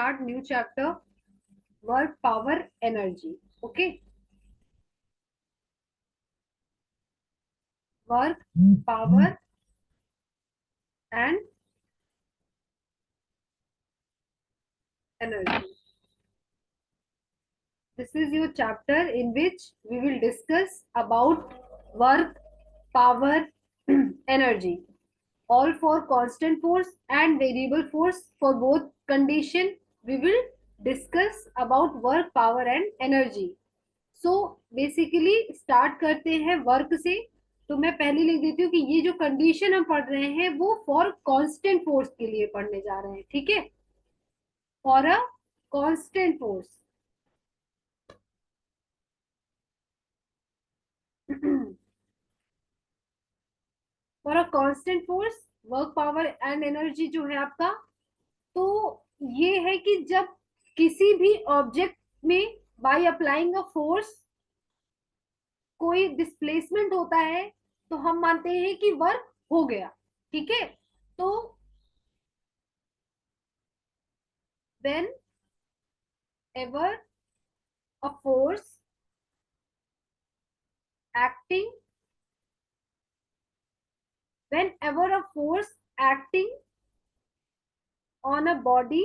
start new chapter, work, power, energy. Okay, work, power, and energy. This is your chapter in which we will discuss about work, power, energy. All for constant force and variable force for both condition. We will discuss about work, power, and energy. So basically start करते हैं work से। तो मैं पहले लिख देती हूँ कि ये जो कंडीशन हम पढ़ रहे हैं वो फॉर कांस्टेंट फोर्स के लिए पढ़ने जा रहे हैं, ठीक है। For a constant force for a constant force, work, power and energy जो है आपका, तो ये है कि जब किसी भी ऑब्जेक्ट में बाय अप्लाइंग अ फोर्स कोई डिस्प्लेसमेंट होता है तो हम मानते हैं कि वर्क हो गया, ठीक है। तो when ever a force acting whenever a force acting on a body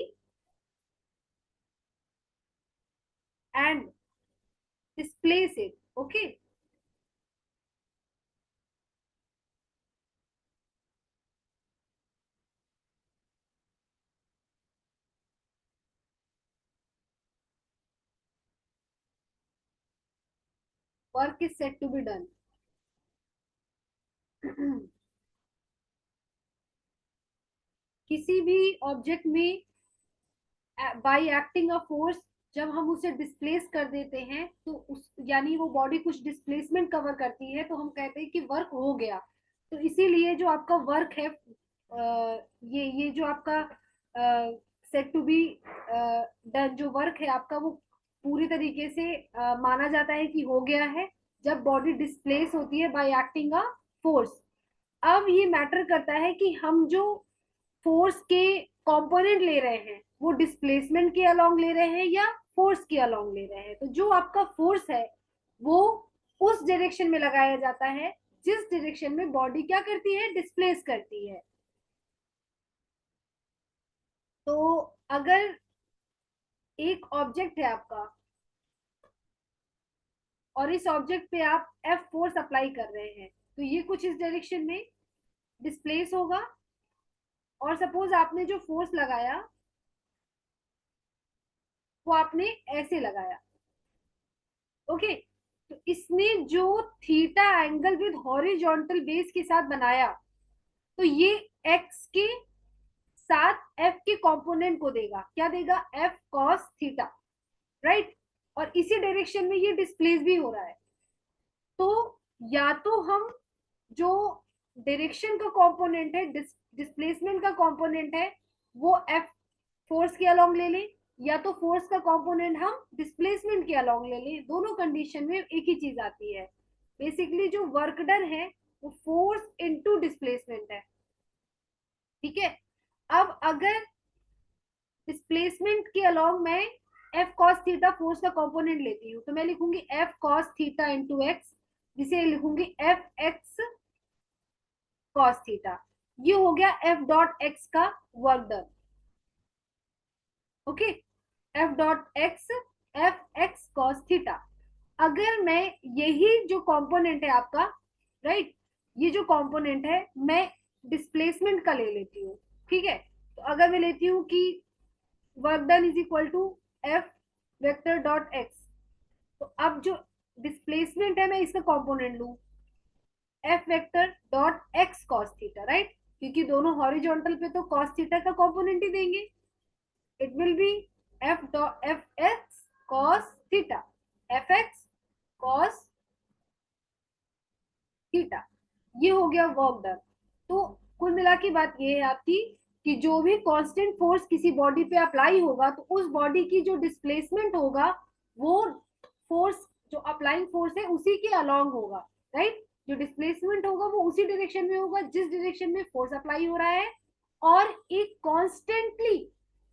and displace it, okay। work is said to be done। किसी भी ऑब्जेक्ट में बाय एक्टिंग अ फोर्स जब हम उसे डिस्प्लेस कर देते हैं तो उस यानी वो बॉडी कुछ डिस्प्लेसमेंट कवर करती है तो हम कहते हैं कि वर्क हो गया। तो इसीलिए जो आपका वर्क है, ये जो आपका सेट टू बी डन जो वर्क है आपका, वो पूरी तरीके से माना जाता है कि हो गया है जब बॉडी डिस्प्लेस होती है बाय एक्टिंग अ फोर्स। अब ये मैटर करता है कि हम जो फोर्स के कंपोनेंट ले रहे हैं वो डिस्प्लेसमेंट के अलोंग ले रहे हैं या फोर्स के अलोंग ले रहे हैं। तो जो आपका फोर्स है वो उस डायरेक्शन में लगाया जाता है जिस डायरेक्शन में बॉडी क्या करती है, डिस्प्लेस करती है। तो अगर एक ऑब्जेक्ट है आपका और इस ऑब्जेक्ट पे आप एफ फोर्स अप्लाई कर रहे हैं तो ये कुछ इस डायरेक्शन में डिस्प्लेस होगा। और सपोज आपने जो फोर्स लगाया वो आपने ऐसे लगाया, ओके। तो इसने जो theta angle with horizontal base के साथ बनाया तो ये एक्स के साथ एफ के कंपोनेंट को देगा, क्या देगा, एफ कॉस थीटा, राइट। और इसी डायरेक्शन में ये डिस्प्लेस भी हो रहा है। तो या तो हम जो डायरेक्शन का कंपोनेंट है, डिस्प्लेसमेंट का कंपोनेंट है, वो एफ फोर्स के अलोंग ले लें, या तो फोर्स का कंपोनेंट हम डिस्प्लेसमेंट के अलोंग ले लें। दोनों कंडीशन में एक ही चीज आती है। बेसिकली जो वर्क डन है वो फोर्स इनटू डिस्प्लेसमेंट है, ठीक है। अब अगर डिस्प्लेसमेंट के अलोंग मैं एफ कॉस थीटा फोर्स का कंपोनेंट लेती हूँ तो मैं लिखूंगी F cos theta into x, जिसे लिखूंगी एफ एक्स कॉस थीटा। ये हो गया एफ डॉट एक्स का work done, okay. F dot x F x cos theta. अगर मैं यही जो कंपोनेंट है आपका, राइट, ये जो कंपोनेंट है मैं डिस्प्लेसमेंट का ले लेती हूँ, ठीक है। तो अगर मैं लेती हूँ कि work done is equal to F vector dot x, तो अब जो डिस्प्लेसमेंट है मैं इसका कंपोनेंट लू F vector dot x cos theta, right, क्योंकि दोनों हॉरिजॉन्टल पे तो कॉस थीटा का कंपोनेंट ही देंगे। It will be F dot F x cos theta, F x cos theta. ये हो गया वर्क डन। तो कुल मिला की बात ये है आपकी कि जो भी कांस्टेंट फोर्स किसी बॉडी पे अप्लाई होगा तो उस बॉडी की जो डिस्प्लेसमेंट होगा वो फोर्स जो अप्लाइंग फोर्स है उसी के अलोंग होगा, राइट। जो डिस्प्लेसमेंट होगा वो उसी डायरेक्शन में होगा जिस डायरेक्शन में फोर्स अप्लाई हो रहा है। और एक कॉन्स्टेंटली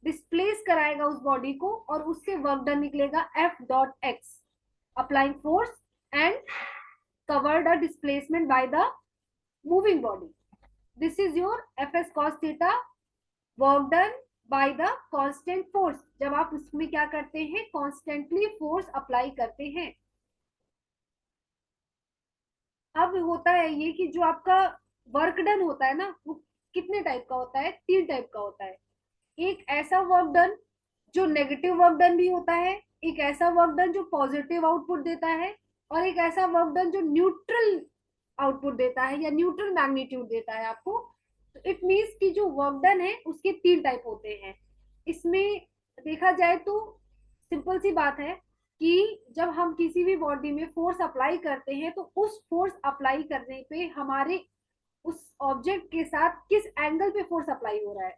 डिस्प्लेस कराएगा उस बॉडी को और उससे वर्क डन निकलेगा F dot x, applying force and covered a displacement by the moving body. This is your Fs cos theta, work done by the constant force. जब आप उसमें क्या करते हैं, कॉन्स्टेंटली फोर्स अप्लाई करते हैं। अब होता है ये कि जो आपका वर्क डन होता है ना, वो कितने टाइप का होता है, 3 टाइप का होता है। एक ऐसा वर्क डन जो नेगेटिव वर्क डन भी होता है, एक ऐसा वर्क डन जो पॉजिटिव आउटपुट देता है, और एक ऐसा वर्क डन जो न्यूट्रल आउटपुट देता है या न्यूट्रल मैग्नीट्यूड देता है आपको। तो इट मीन्स कि जो वर्क डन है उसके 3 टाइप होते हैं। इसमें देखा जाए तो सिंपल सी बात है कि जब हम किसी भी बॉडी में फोर्स अप्लाई करते हैं तो उस फोर्स अप्लाई करने पे हमारे उस ऑब्जेक्ट के साथ किस एंगल पे फोर्स अप्लाई हो रहा है,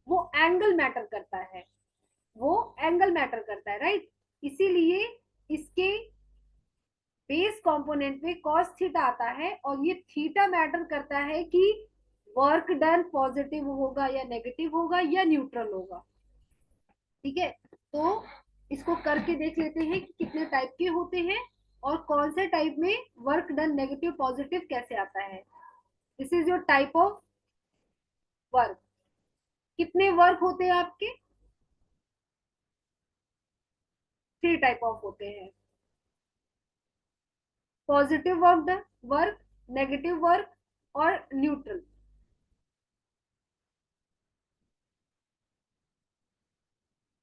वो एंगल मैटर करता है, वो एंगल मैटर करता है, राइट। इसीलिए इसके बेस कंपोनेंट पे cos थीटा आता है और ये थीटा मैटर करता है कि वर्क डन पॉजिटिव होगा या नेगेटिव होगा या न्यूट्रल होगा। ठीक है, तो इसको करके देख लेते हैं कि कितने टाइप के होते हैं और कौन से टाइप में वर्क डन नेगेटिव पॉजिटिव कैसे आता है। This is your type of work. कितने वर्क होते हैं आपके, 3 टाइप ऑफ होते हैं। Positive work, work, negative work और न्यूट्रल।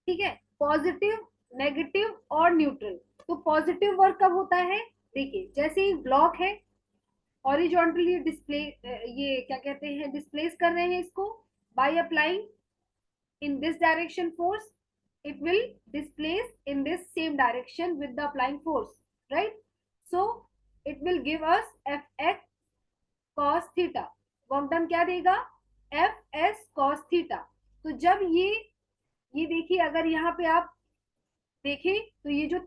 ठीक है, पॉजिटिव, नेगेटिव और न्यूट्रल। तो पॉजिटिव वर्क कब होता है, देखिए जैसे ही ब्लॉक है, हॉरिजॉन्टली डिस्प्ले, ये क्या कहते हैं, डिस्प्लेस कर रहे हैं इसको by applying in this direction force, it will displace in this same direction with the applying force, right? So it will give us fx cos theta। Work done क्या देगा, fs cos theta। तो जब ये देखिए, अगर यहाँ पे आप देखें तो ये जो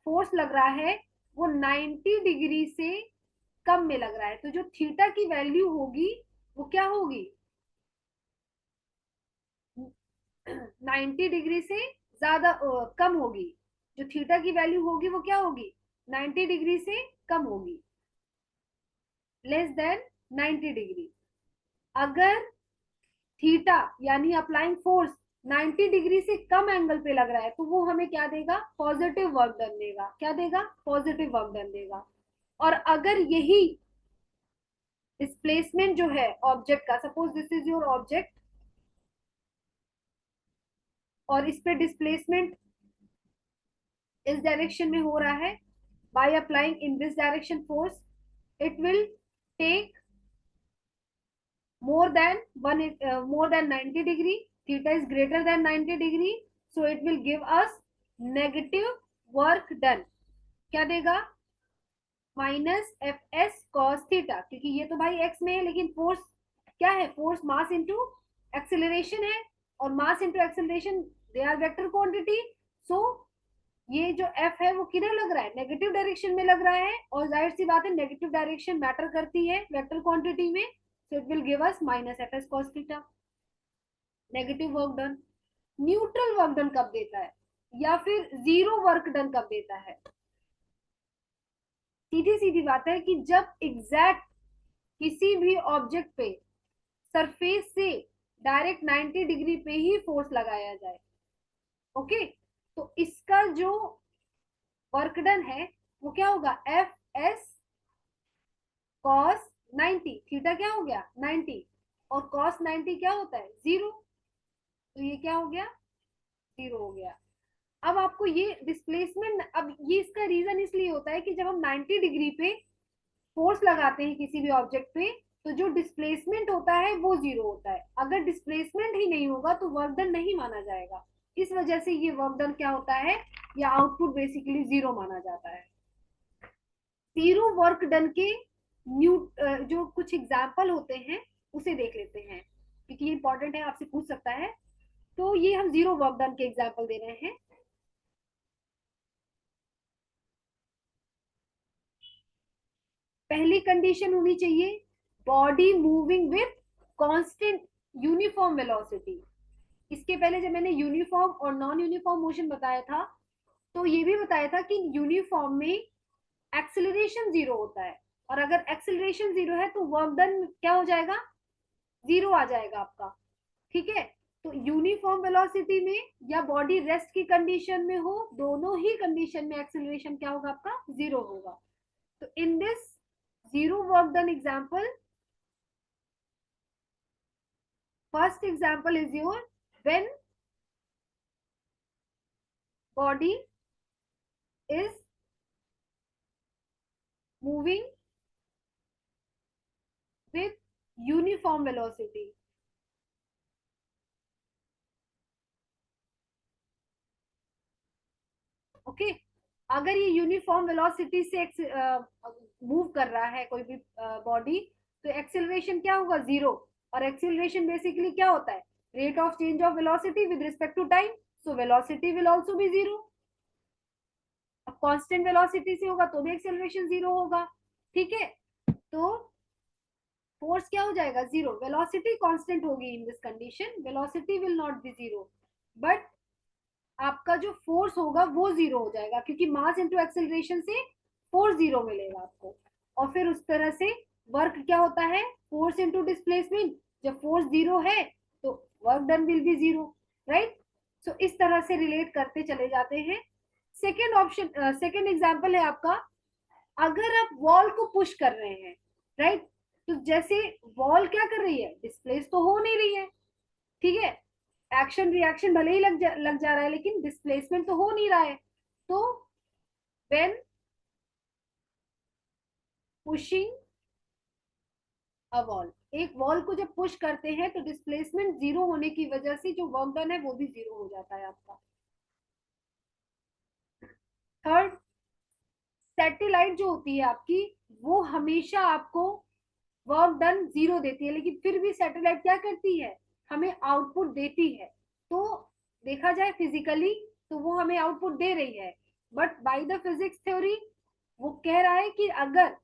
फोर्स लग रहा है वो 90 डिग्री से कम में लग रहा है, तो जो थीटा की वैल्यू होगी वो क्या होगी, 90 डिग्री से ज्यादा कम होगी। जो थीटा की वैल्यू होगी वो क्या होगी, 90 डिग्री से कम होगी, लेस देन 90 डिग्री। अगर थीटा यानी अप्लाइंग फोर्स 90 डिग्री से कम एंगल पे लग रहा है तो वो हमें क्या देगा, पॉजिटिव वर्क डन देगा। क्या देगा, पॉजिटिव वर्क डन देगा। और अगर यही डिस्प्लेसमेंट जो है ऑब्जेक्ट का, suppose this is your object और इस पे डिस्प्लेसमेंट इस डायरेक्शन में हो रहा है, by applying in this direction force, it will take more than 90 degree, theta is greater than 90 degree, so it will give us negative work done। क्या देगा, minus F S cos theta, क्योंकि ये तो भाई एक्स में है लेकिन force क्या है, फोर्स मास इंटू एक्सेलरेशन है, और mass into acceleration they are vector quantity. So ये जो f है वो किधर लग रहा है, नेगेटिव डायरेक्शन में लग रहा है, और जाहिर सी बात है नेगेटिव डायरेक्शन मैटर करती है वेक्टर क्वांटिटी में। So it will give us minus F S cos theta, negative work done. Neutral work done कब देता है या फिर जीरो वर्क डन कब देता है, सीधी सीधी बात है कि जब एग्जैक्ट किसी भी ऑब्जेक्ट पे सरफेस से डायरेक्ट 90 डिग्री पे ही फोर्स लगाया जाए। ओके, तो इसका जो वर्क डन है वो क्या होगा, एफ एस कॉस 90, थीटा क्या हो गया 90, और कॉस 90 क्या होता है 0, तो ये क्या हो गया 0 हो गया। अब आपको ये डिस्प्लेसमेंट, अब ये इसका रीजन इसलिए होता है कि जब हम 90 डिग्री पे फोर्स लगाते हैं किसी भी ऑब्जेक्ट पे तो जो डिस्प्लेसमेंट होता है वो 0 होता है। अगर डिस्प्लेसमेंट ही नहीं होगा तो वर्क डन नहीं माना जाएगा। इस वजह से ये वर्क डन क्या होता है, या आउटपुट बेसिकली 0 माना जाता है। जीरो वर्क डन के न्यू जो कुछ एग्जाम्पल होते हैं उसे देख लेते हैं, क्योंकि ये इंपॉर्टेंट है, आपसे पूछ सकता है। तो ये हम जीरो वर्क डन के एग्जाम्पल दे रहे हैं। पहली कंडीशन होनी चाहिए, body moving with constant uniform velocity. इसके पहले जब मैंने यूनिफॉर्म और नॉन यूनिफॉर्म मोशन बताया था, तो ये भी बताया था कि यूनिफॉर्म में एक्सेलरेशन जीरो होता है, और अगर एक्सेलरेशन जीरो है तो वर्क डन क्या हो जाएगा, जीरो आ जाएगा आपका। ठीक है, तो यूनिफॉर्म वेलोसिटी में या बॉडी रेस्ट की कंडीशन में हो, दोनों ही कंडीशन में एक्सेलरेशन क्या होगा आपका, जीरो होगा। तो in this zero work done example, first example is your when body is moving with uniform velocity. Okay, अगर ये यूनिफॉर्म वेलोसिटी से मूव कर रहा है कोई भी बॉडी, तो एक्सेलरेशन क्या होगा, जीरो। और एक्सेलरेशन बेसिकली क्या होता है, rate of change of velocity with respect to time, so velocity will also be zero. अब कांस्टेंट वेलोसिटी से होगा तो भी एक्सेलरेशन जीरो होगा। ठीक है, तो फोर्स क्या हो जाएगा, जीरो। वेलोसिटी कांस्टेंट होगी इन this condition, velocity will not be zero, but आपका जो फोर्स होगा वो जीरो हो जाएगा, क्योंकि मास इंटू एक्सेलरेशन से फोर्स जीरो मिलेगा आपको। और फिर उस तरह से वर्क क्या होता है, फोर्स इंटू डिस्प्लेसमेंट, जब फोर्स जीरो है तो work done will be zero, right. So इस तरह से रिलेट करते चले जाते हैं। सेकेंड ऑप्शन, सेकेंड एग्जाम्पल है आपका, अगर आप वॉल को पुश कर रहे हैं, राइट, तो जैसे वॉल क्या कर रही है, डिस्प्लेस तो हो नहीं रही है, ठीक है, एक्शन रिएक्शन भले ही लग जा रहा है, लेकिन डिस्प्लेसमेंट तो हो नहीं रहा है। तो व्हेन पुशिंग अ वॉल, एक वॉल को जब पुश करते हैं तो डिस्प्लेसमेंट जीरो होने की वजह से जो वर्क डन है वो भी जीरो हो जाता है आपका। थर्ड, सैटेलाइट जो होती है आपकी, वो हमेशा आपको वर्क डन जीरो देती है, लेकिन फिर भी सैटेलाइट क्या करती है, हमें आउटपुट देती है। तो देखा जाए फिजिकली तो वो हमें आउटपुट दे रही है, but by the physics theory वो कह रहा है कि अगर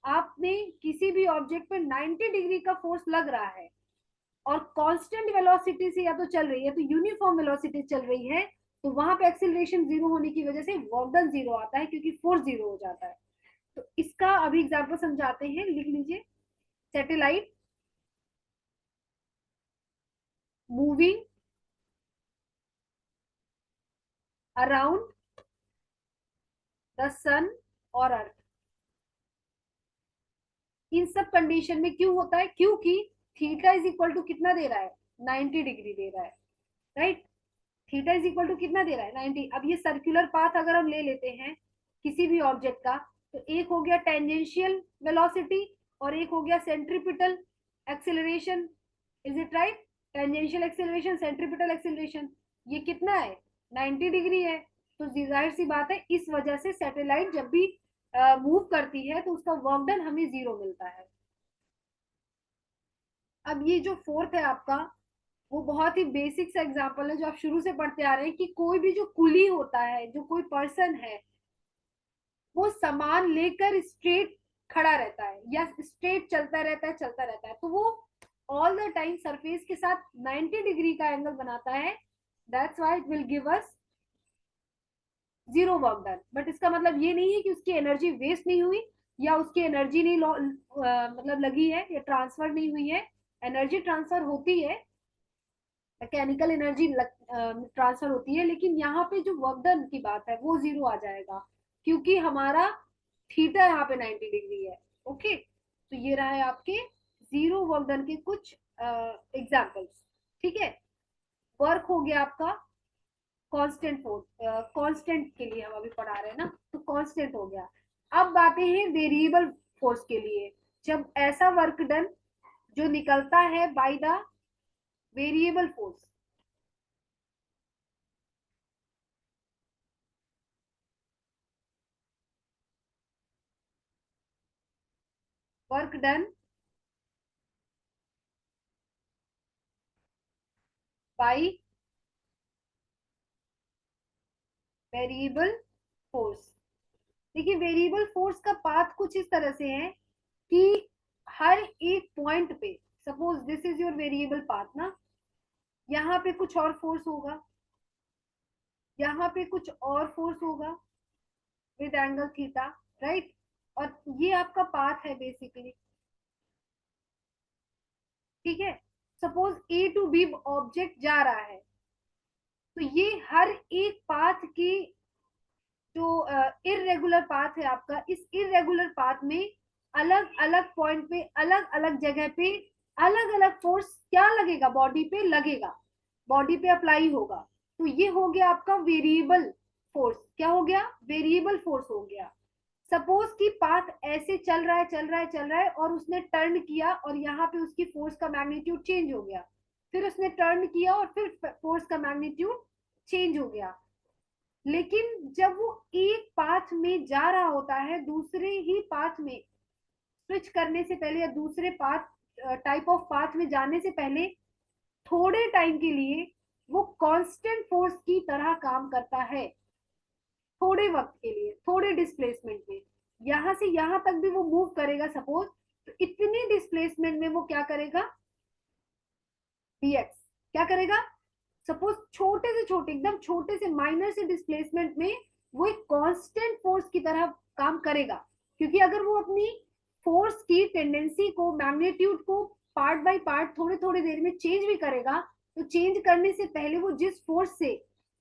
आपने किसी भी ऑब्जेक्ट पे 90 डिग्री का फोर्स लग रहा है और कांस्टेंट वेलोसिटी से या तो चल रही है, तो यूनिफॉर्म वेलोसिटी चल रही है, तो वहां पे एक्सीलरेशन जीरो होने की वजह से वर्क डन जीरो आता है, क्योंकि फोर्स जीरो हो जाता है। तो इसका अभी एग्जाम्पल समझाते हैं, लिख लीजिए। सैटेलाइट मूविंग अराउंड द सन और अर्थ, इन सब कंडीशन में क्यों होता है, क्योंकि थीटा इज इक्वल टू कितना दे रहा है, 90 डिग्री दे रहा है, right. Theta is equal to कितना दे रहा है, 90। अब ये सर्कुलर पाथ अगर हम ले लेते हैं किसी भी ऑब्जेक्ट का, तो एक हो गया टेंजेंशियल वेलोसिटी और एक हो गया centripetal acceleration, is it right. Tangential acceleration, centripetal acceleration, ये कितना है, 90 डिग्री है। तो जाहिर सी बात है, इस वजह से सैटेलाइट जब भी मूव करती है तो उसका वर्क डन हमें जीरो मिलता है। अब ये जो फोर्थ है आपका, वो बहुत ही बेसिक सा एग्जांपल है जो आप शुरू से पढ़ते आ रहे हैं, कि कोई भी जो कुली होता है, जो कोई पर्सन है, वो सामान लेकर स्ट्रेट खड़ा रहता है या स्ट्रेट चलता रहता है, चलता रहता है, तो वो ऑल द टाइम सरफेस के साथ 90 डिग्री का एंगल बनाता है। That's why it will give us zero work done. But इसका मतलब ये नहीं है कि उसकी एनर्जी वेस्ट नहीं हुई, या उसकी एनर्जी नहीं मतलब लगी है या ट्रांसफर नहीं हुई है। एनर्जी ट्रांसफर होती है, मैकेनिकल एनर्जी ट्रांसफर होती है, लेकिन यहाँ पे जो वर्क डन की बात है वो जीरो आ जाएगा, क्योंकि हमारा थीटा यहाँ पे 90 डिग्री है। ओके, तो ये रहा है आपके जीरो वर्क डन के कुछ एग्जाम्पल्स। ठीक है, वर्क हो गया आपका कांस्टेंट फोर्स, कांस्टेंट के लिए हम अभी पढ़ा रहे हैं ना, तो कांस्टेंट हो गया। अब बातें हैं वेरिएबल फोर्स के लिए, जब ऐसा वर्क डन जो निकलता है by the variable force, work done by variable force. देखिए, वेरिएबल फोर्स का पाथ कुछ इस तरह से है कि, हर एक पॉइंट पे, suppose this is your variable path ना, यहाँ पे कुछ और फोर्स होगा, यहाँ पे कुछ और फोर्स होगा विद एंगल थीटा, राइट। और ये आपका पाथ है बेसिकली, ठीक है। Suppose A to B object जा रहा है, तो ये हर एक पाथ की जो इरेगुलर पाथ है आपका, इस इरेगुलर पाथ में अलग अलग पॉइंट पे, अलग अलग जगह पे अलग अलग फोर्स क्या लगेगा, बॉडी पे लगेगा, बॉडी पे अप्लाई होगा। तो ये हो गया आपका वेरिएबल फोर्स। क्या हो गया, वेरिएबल फोर्स हो गया। सपोज कि पाथ ऐसे चल रहा है, चल रहा है, चल रहा है, और उसने टर्न किया और यहाँ पे उसकी फोर्स का मैग्नीट्यूड चेंज हो गया, फिर उसने टर्न किया और फिर फोर्स का मैग्नीट्यूड चेंज हो गया। लेकिन जब वो एक पाथ में जा रहा होता है, दूसरे ही पाथ में स्विच करने से पहले या दूसरे पाथ टाइप ऑफ पाथ में जाने से पहले थोड़े टाइम के लिए वो कांस्टेंट फोर्स की तरह काम करता है, थोड़े वक्त के लिए, थोड़े डिस्प्लेसमेंट में। यहां से यहां तक भी वो मूव करेगा सपोज, तो इतनी डिस्प्लेसमेंट में वो क्या करेगा, dx क्या करेगा। सपोज छोटे से छोटे, एकदम छोटे से माइनर से डिस्प्लेसमेंट में वो एक कांस्टेंट फोर्स की तरह काम करेगा। क्योंकि अगर वो अपनी फोर्स की टेंडेंसी को, मैग्नीट्यूड को पार्ट बाय पार्ट थोड़े थोड़े देर में चेंज भी करेगा, तो चेंज करने से पहले वो जिस फोर्स से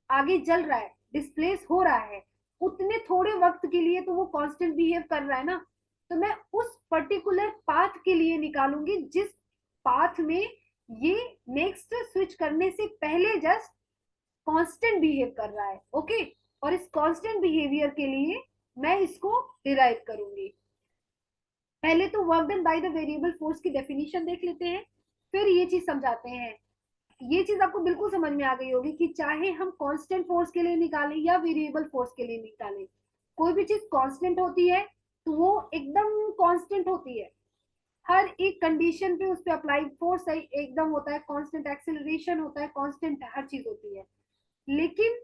आगे चल रहा है, डिस्प्लेस हो रहा है, उतने थोड़े वक्त के लिए तो वो कांस्टेंट बिहेव कर रहा है ना। तो मैं उस पर्टिकुलर पाथ के लिए निकालूंगी जिस पाथ में ये नेक्स्ट स्विच करने से पहले जस्ट कांस्टेंट बिहेव कर रहा है, ओके। और इस कांस्टेंट बिहेवियर के लिए मैं इसको डिराइव करूंगी। पहले तो work done by the variable force की डेफिनेशन देख लेते हैं, फिर ये चीज समझाते हैं। ये चीज आपको बिल्कुल समझ में आ गई होगी कि चाहे हम कांस्टेंट फोर्स के लिए निकालें या वेरिएबल फोर्स के लिए निकालें, कोई भी चीज कांस्टेंट होती है तो वो एकदम कांस्टेंट होती है, हर एक कंडीशन पे उस पर अप्लाई फोर्स एकदम होता है, कांस्टेंट एक्सेलरेशन होता है, कांस्टेंट हर चीज होती है। लेकिन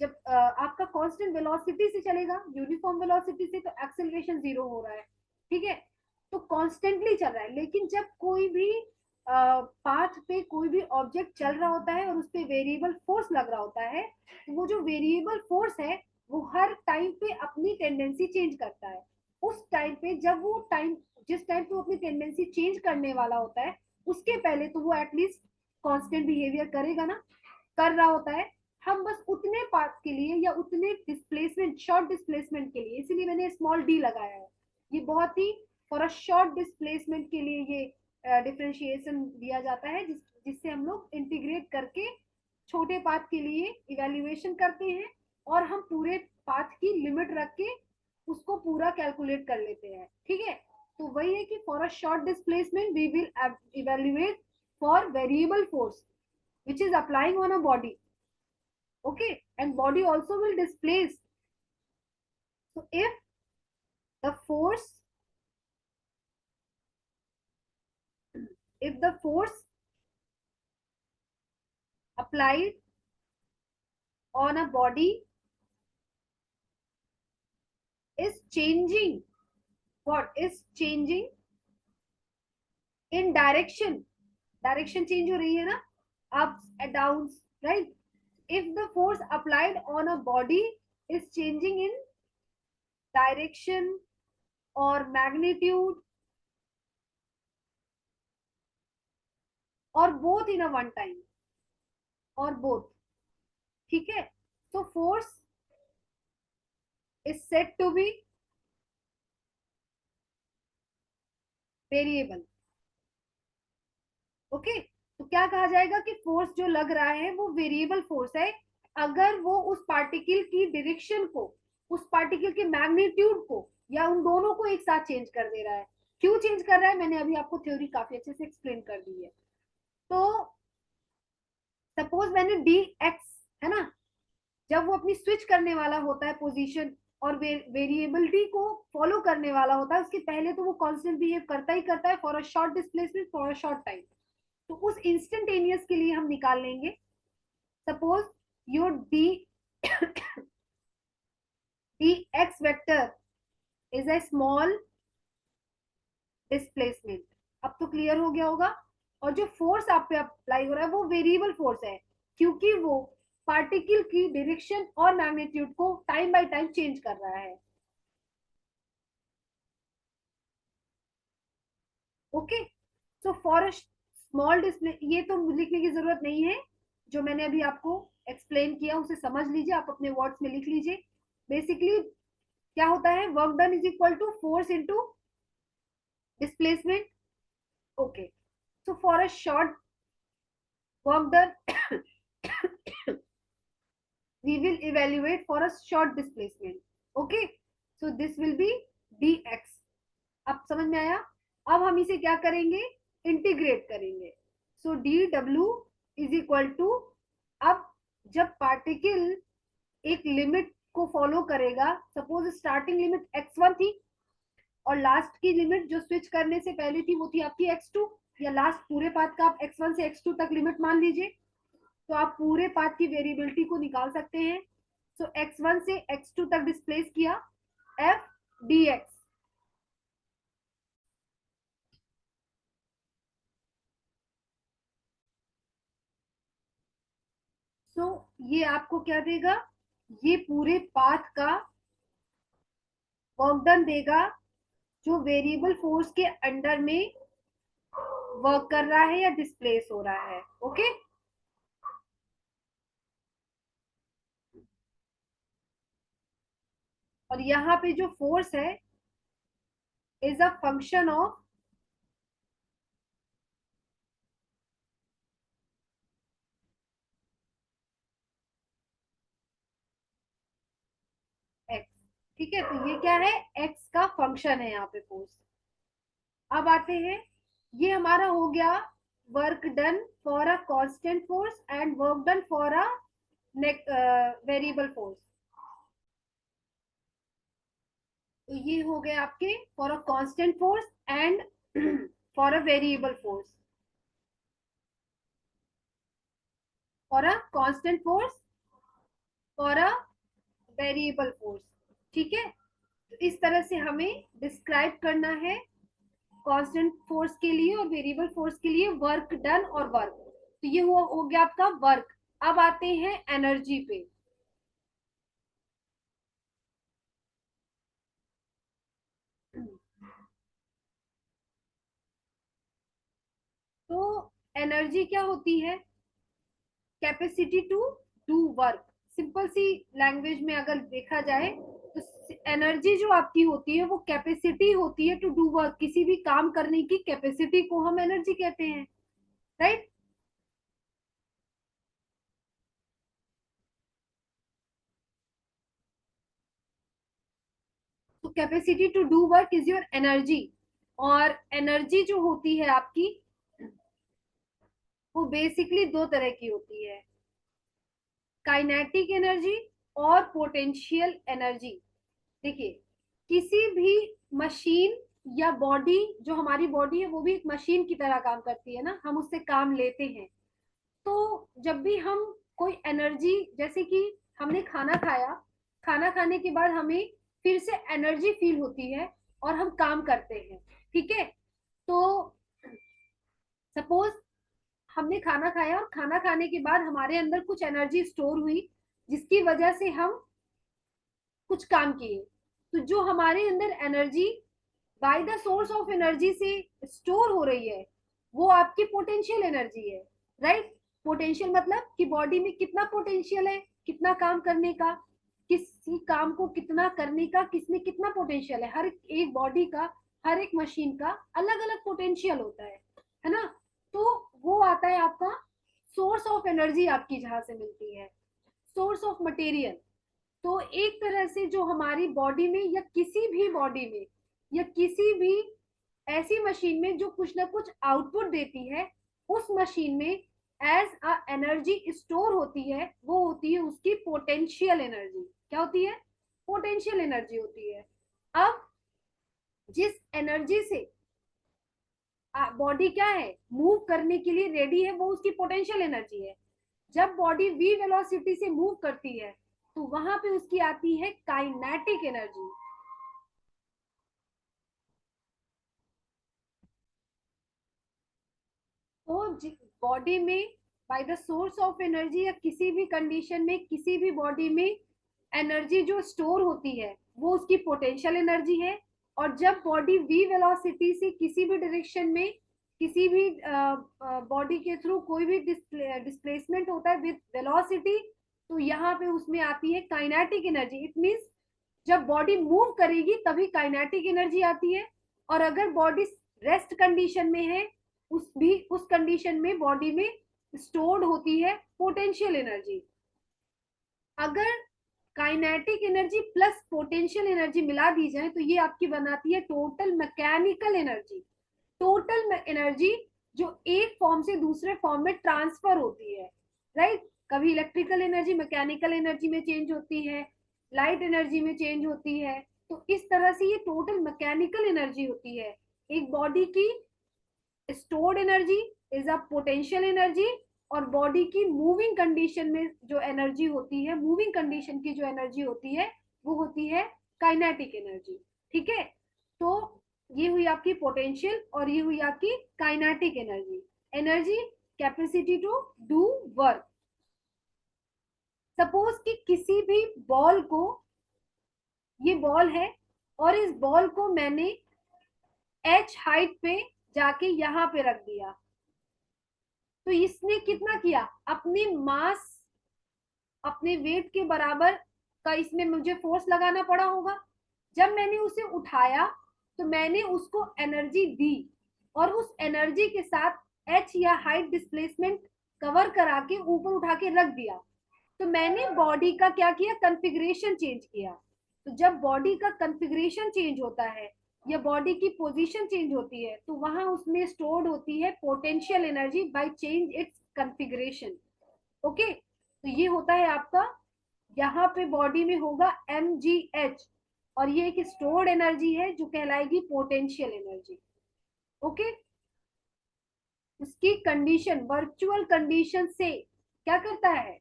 जब आपका कांस्टेंट वेलोसिटी से चलेगा, यूनिफॉर्म वेलोसिटी से, तो एक्सेलरेशन जीरो हो रहा है, ठीक है। तो कांस्टेंटली चल रहा है। लेकिन जब कोई भी पाथ पे कोई भी ऑब्जेक्ट चल रहा होता है और उस पर वेरिएबल फोर्स लग रहा होता है, तो वो जो वेरिएबल फोर्स है वो हर टाइम पे अपनी टेंडेंसी चेंज करता है। उस टाइम पे जब वो टाइम, जिस टाइम पे वो अपनी टेंडेंसी चेंज करने वाला होता है, उसके पहले तो वो एटलीस्ट कांस्टेंट बिहेवियर करेगा ना, कर रहा होता है। हम बस उतने पार्ट के लिए या उतने डिस्प्लेसमेंट, शॉर्ट डिस्प्लेसमेंट के लिए, इसीलिए मैंने स्मॉल डी लगाया है, ये बहुत ही फॉर अ शॉर्ट डिस्प्लेसमेंट के लिए ये डिफरेंशिएशन दिया जाता है, जिससे हम लोग इंटीग्रेट करके छोटे पाथ के लिए इवेल्युएशन करते हैं, और हम पूरे पाथ की लिमिट रख के उसको पूरा कैलकुलेट कर लेते हैं, ठीक है। तो वही है कि for a short displacement we will evaluate for variable force which is applying on a body, okay, and body also will displace. So the force if the force applied on a body is changing, what is changing in direction, direction change हो रही है ना, ups and downs, right? If the force applied on a body is changing in direction or magnitude or both in a one time or both, ठीक है, so force is said to be variable, okay. तो क्या कहा जाएगा कि force जो लग रहा है वो वेरिएबल फोर्स है, अगर वो उस पार्टिकल की डायरेक्शन को, उस पार्टिकल के मैग्नीट्यूड को, या उन दोनों को एक साथ चेंज कर दे रहा है। क्यों चेंज कर रहा है, मैंने अभी आपको थ्योरी काफी अच्छे से एक्सप्लेन कर दी है। तो सपोज मैंने डी एक्स, है ना, जब वो अपनी स्विच करने वाला होता है पोजीशन और वेरिएबिलिटी को फॉलो करने वाला होता है, उसके पहले तो वो कांस्टेंट बिहेव करता ही करता है for a short displacement, for a short time. तो उस इंस्टेंटेनियस के लिए हम निकाल लेंगे, suppose your D D x vector is a small displacement. अब तो क्लियर हो गया होगा। और जो फोर्स आप पे अप्लाई हो रहा है वो वेरिएबल फोर्स है, क्योंकि वो पार्टिकल की डायरेक्शन और मैग्नीट्यूड को टाइम बाय टाइम चेंज कर रहा है। Okay, so for a small display, ये तो लिखने की जरूरत नहीं है, जो मैंने अभी आपको एक्सप्लेन किया उसे समझ लीजिए, आप अपने वर्ड्स में लिख लीजिए। बेसिकली क्या होता है, work done is equal to force into displacement. Okay, so for a short work done we will evaluate for a short displacement. Okay, so this will be dx. अब समझ में आया? अब हम इसे क्या करेंगे, इंटीग्रेट करेंगे। So D W is equal to, अब जब पार्टिकल एक लिमिट को फॉलो करेगा, सपोज स्टार्टिंग लिमिट x1 थी और लास्ट की लिमिट जो स्विच करने से पहले थी वो थी आपकी x2, या लास्ट पूरे पाथ का आप x1 से x2 तक लिमिट मान लीजिए, तो आप पूरे पाथ की वेरिएबिलिटी को निकाल सकते हैं। सो x1 से x2 तक डिस्प्लेस किया, f dx। सो ये आपको क्या देगा, ये पूरे पाथ का वर्क डन देगा जो वेरिएबल फोर्स के अंडर में वर्क कर रहा है या डिस्प्लेस हो रहा है। ओके, और यहाँ पे जो फोर्स है is a function of x. ठीक है, तो ये क्या है, एक्स का फंक्शन है यहाँ पे फोर्स। अब आते हैं, ये हमारा हो गया work done for a constant force and work done for a variable force. तो ये हो गए आपके for a constant force and for a variable force, for a constant force, for a variable force. ठीक है, तो इस तरह से हमें डिस्क्राइब करना है कांस्टेंट फोर्स के लिए और वेरिएबल फोर्स के लिए वर्क डन और वर्क। तो ये हो गया आपका वर्क। अब आते हैं एनर्जी पे। तो एनर्जी क्या होती है, capacity to do work. Simple सी लैंग्वेज में अगर देखा जाए तो एनर्जी जो आपकी होती है वो कैपेसिटी होती है टू डू वर्क, किसी भी काम करने की कैपेसिटी को हम एनर्जी कहते हैं, राइट। तो capacity to do work is your energy. और एनर्जी जो होती है आपकी वो बेसिकली दो तरह की होती है, काइनेटिक एनर्जी और पोटेंशियल एनर्जी। देखिए, किसी भी मशीन या बॉडी, जो हमारी बॉडी है वो भी एक मशीन की तरह काम करती है ना, हम उससे काम लेते हैं। तो जब भी हम कोई एनर्जी, जैसे कि हमने खाना खाया, खाना खाने के बाद हमें फिर से एनर्जी फील होती है और हम काम करते हैं। ठीक है, तो सपोज हमने खाना खाया और खाना खाने के बाद हमारे अंदर कुछ एनर्जी स्टोर हुई जिसकी वजह से हम कुछ काम किए। तो जो हमारे अंदर energy by the source of energy से स्टोर हो रही है वो आपकी पोटेंशियल एनर्जी है, राइट। पोटेंशियल मतलब कि बॉडी में कितना पोटेंशियल है, कितना काम करने का, किसी काम को कितना करने का किसमें कितना पोटेंशियल है। हर एक बॉडी का, हर एक मशीन का अलग अलग पोटेंशियल होता है ना। तो वो आता है आपका सोर्स ऑफ एनर्जी, आपकी जहां से मिलती है सोर्स ऑफ मटेरियल। तो एक तरह से जो हमारी बॉडी में या किसी भी बॉडी में या किसी भी ऐसी मशीन में जो कुछ ना कुछ आउटपुट देती है, उस मशीन में एज अ एनर्जी स्टोर होती है, वो होती है उसकी पोटेंशियल एनर्जी। क्या होती है, पोटेंशियल एनर्जी होती है। अब जिस एनर्जी से बॉडी क्या है, मूव करने के लिए रेडी है, वो उसकी पोटेंशियल एनर्जी है। जब बॉडी वी वेलोसिटी से मूव करती है तो वहां पे उसकी आती है काइनेटिक एनर्जी। तो बॉडी में by the source of energy या किसी भी कंडीशन में किसी भी बॉडी में एनर्जी जो स्टोर होती है वो उसकी पोटेंशियल एनर्जी है। और जब बॉडी वी वेलोसिटी से किसी भी डायरेक्शन में किसी भी बॉडी के थ्रू कोई भी डिस्प्लेसमेंट होता है विद वेलोसिटी, तो यहाँ पे उसमें आती है काइनेटिक एनर्जी। इट मीन्स जब बॉडी मूव करेगी तभी काइनेटिक एनर्जी आती है। और अगर बॉडी रेस्ट कंडीशन में है उस कंडीशन में बॉडी में स्टोर्ड होती है पोटेंशियल एनर्जी। अगर kinetic energy plus potential energy मिला दी जाए तो ये आपकी बनाती है total mechanical energy. Total energy जो एक फॉर्म से दूसरे फॉर्म में ट्रांसफर होती है, राइट। कभी इलेक्ट्रिकल एनर्जी मैकेनिकल एनर्जी में चेंज होती है, लाइट एनर्जी में चेंज होती है। तो इस तरह से ये टोटल मैकेनिकल एनर्जी होती है। एक बॉडी की stored energy is a potential energy, और बॉडी की मूविंग कंडीशन में जो एनर्जी होती है, मूविंग कंडीशन की जो एनर्जी होती है वो होती है काइनेटिक एनर्जी। ठीक है, तो ये हुई आपकी पोटेंशियल और ये हुई आपकी kinetic energy. Energy capacity to do work. Suppose कि किसी भी बॉल को, ये बॉल है और इस बॉल को मैंने h हाइट पे जाके यहाँ पे रख दिया, तो इसने कितना किया, अपने मास अपने वेट के बराबर का इसमें मुझे फोर्स लगाना पड़ा होगा। जब मैंने उसे उठाया तो मैंने उसको एनर्जी दी और उस एनर्जी के साथ एच या हाइट डिस्प्लेसमेंट कवर करा के ऊपर उठा के रख दिया। तो मैंने बॉडी का क्या किया, कॉन्फ़िगरेशन चेंज किया। तो जब बॉडी का कॉन्फ़िगरेशन चेंज होता है या बॉडी की पोजीशन चेंज होती है तो वहां उसमें स्टोर्ड होती है potential energy by change its configuration. Okay, तो ये होता है आपका, यहाँ पे बॉडी में होगा mgh और ये एक स्टोर्ड एनर्जी है जो कहलाएगी पोटेंशियल एनर्जी। ओके, उसकी कंडीशन वर्चुअल कंडीशन से क्या करता है,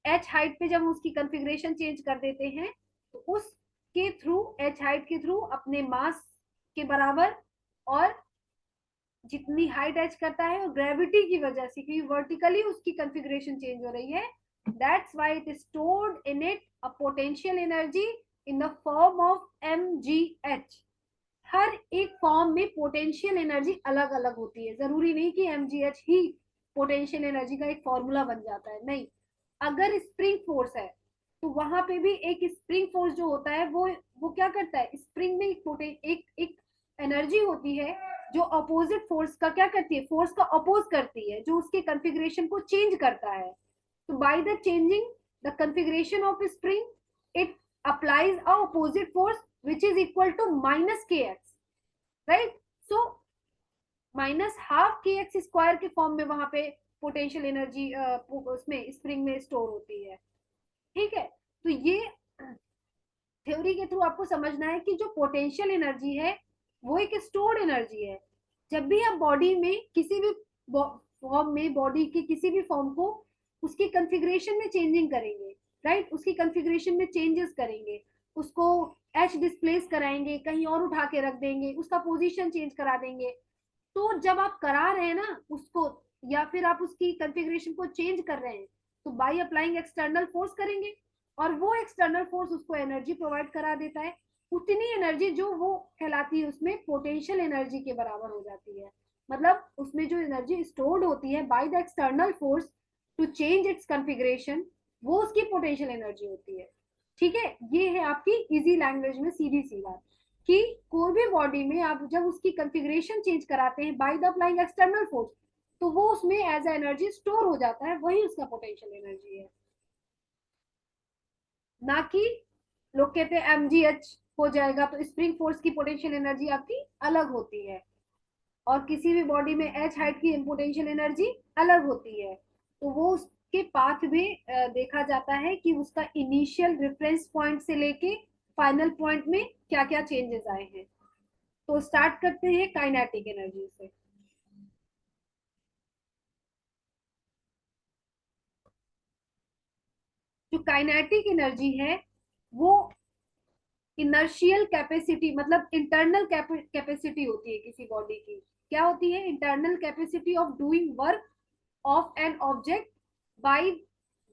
h हाइट पे जब हम उसकी कॉन्फ़िगरेशन चेंज कर देते हैं तो उसके थ्रू h हाइट के थ्रू अपने मास के बराबर और जितनी हाइट एच करता है और ग्रेविटी की वजह से, क्योंकि वर्टिकली उसकी कॉन्फ़िगरेशन चेंज हो रही है, that's why it is stored in it a potential energy in the form of mgh। हर एक फॉर्म में पोटेंशियल एनर्जी अलग अलग होती है, जरूरी नहीं कि mgh ही पोटेंशियल एनर्जी का एक फॉर्मूला बन जाता है, नहीं। अगर स्प्रिंग फोर्स है तो वहां पे भी एक स्प्रिंग फोर्स जो होता है वो क्या करता है, स्प्रिंग में एक एनर्जी होती है जो अपोजिट फोर्स का क्या करती है, फोर्स का अपोज करती है, जो उसके कॉन्फ़िगरेशन को चेंज करता है। तो by the changing the configuration of spring it applies a opposite force which is equal to minus kx, right? So minus half के एक्स स्क्वायर के फॉर्म में वहां पे पोटेंशियल एनर्जी उसमें स्प्रिंग में स्टोर होती है। ठीक है, तो ये थ्योरी के थ्रू आपको समझना है कि जो पोटेंशियल एनर्जी है वो एक स्टोर्ड एनर्जी है। जब भी आप बॉडी में किसी भी फॉर्म में, बॉडी के किसी भी फॉर्म को उसकी कॉन्फ़िगरेशन में चेंजिंग करेंगे, राइट, उसकी कॉन्फ़िगरेशन में चेंजेस करेंगे, उसको एच डिस्प्लेस कराएंगे, कहीं और उठा के रख देंगे, उसका पोजीशन चेंज करा देंगे। तो जब आप करा रहे हैं ना उसको, या फिर आप उसकी कॉन्फ़िगरेशन को चेंज कर रहे हैं, तो बाय अप्लाइंग एक्सटर्नल फोर्स करेंगे और वो एक्सटर्नल फोर्स उसको एनर्जी प्रोवाइड करा देता है। उतनी एनर्जी जो वो कहलाती है उसमें पोटेंशियल एनर्जी के बराबर हो जाती है। मतलब उसमें जो एनर्जी स्टोर्ड होती है by the external force to change its configuration, वो उसकी पोटेंशियल एनर्जी होती है। ठीक है, ये है आपकी इजी लैंग्वेज में सीधी सी बात कि कोई भी बॉडी में आप जब उसकी कॉन्फ़िगरेशन चेंज कराते हैं by the applying external force, तो वो उसमें एज एनर्जी स्टोर हो जाता है, वही उसका पोटेंशियल एनर्जी है। ना कि लोग कहते हैं mgh हो जाएगा तो स्प्रिंग फोर्स की पोटेंशियल एनर्जी आपकी अलग होती है और किसी भी बॉडी में h हाइट की पोटेंशियल एनर्जी अलग होती है। तो वो उसके पाथ में देखा जाता है कि उसका इनिशियल रेफरेंस पॉइंट से लेके फाइनल पॉइंट में क्या क्या चेंजेस आए हैं। तो स्टार्ट करते हैं काइनेटिक एनर्जी से। जो काइनेटिक एनर्जी है वो इनर्शियल कैपेसिटी, मतलब इंटरनल कैपेसिटी होती है किसी बॉडी की, क्या होती है? Internal capacity of doing work of an object by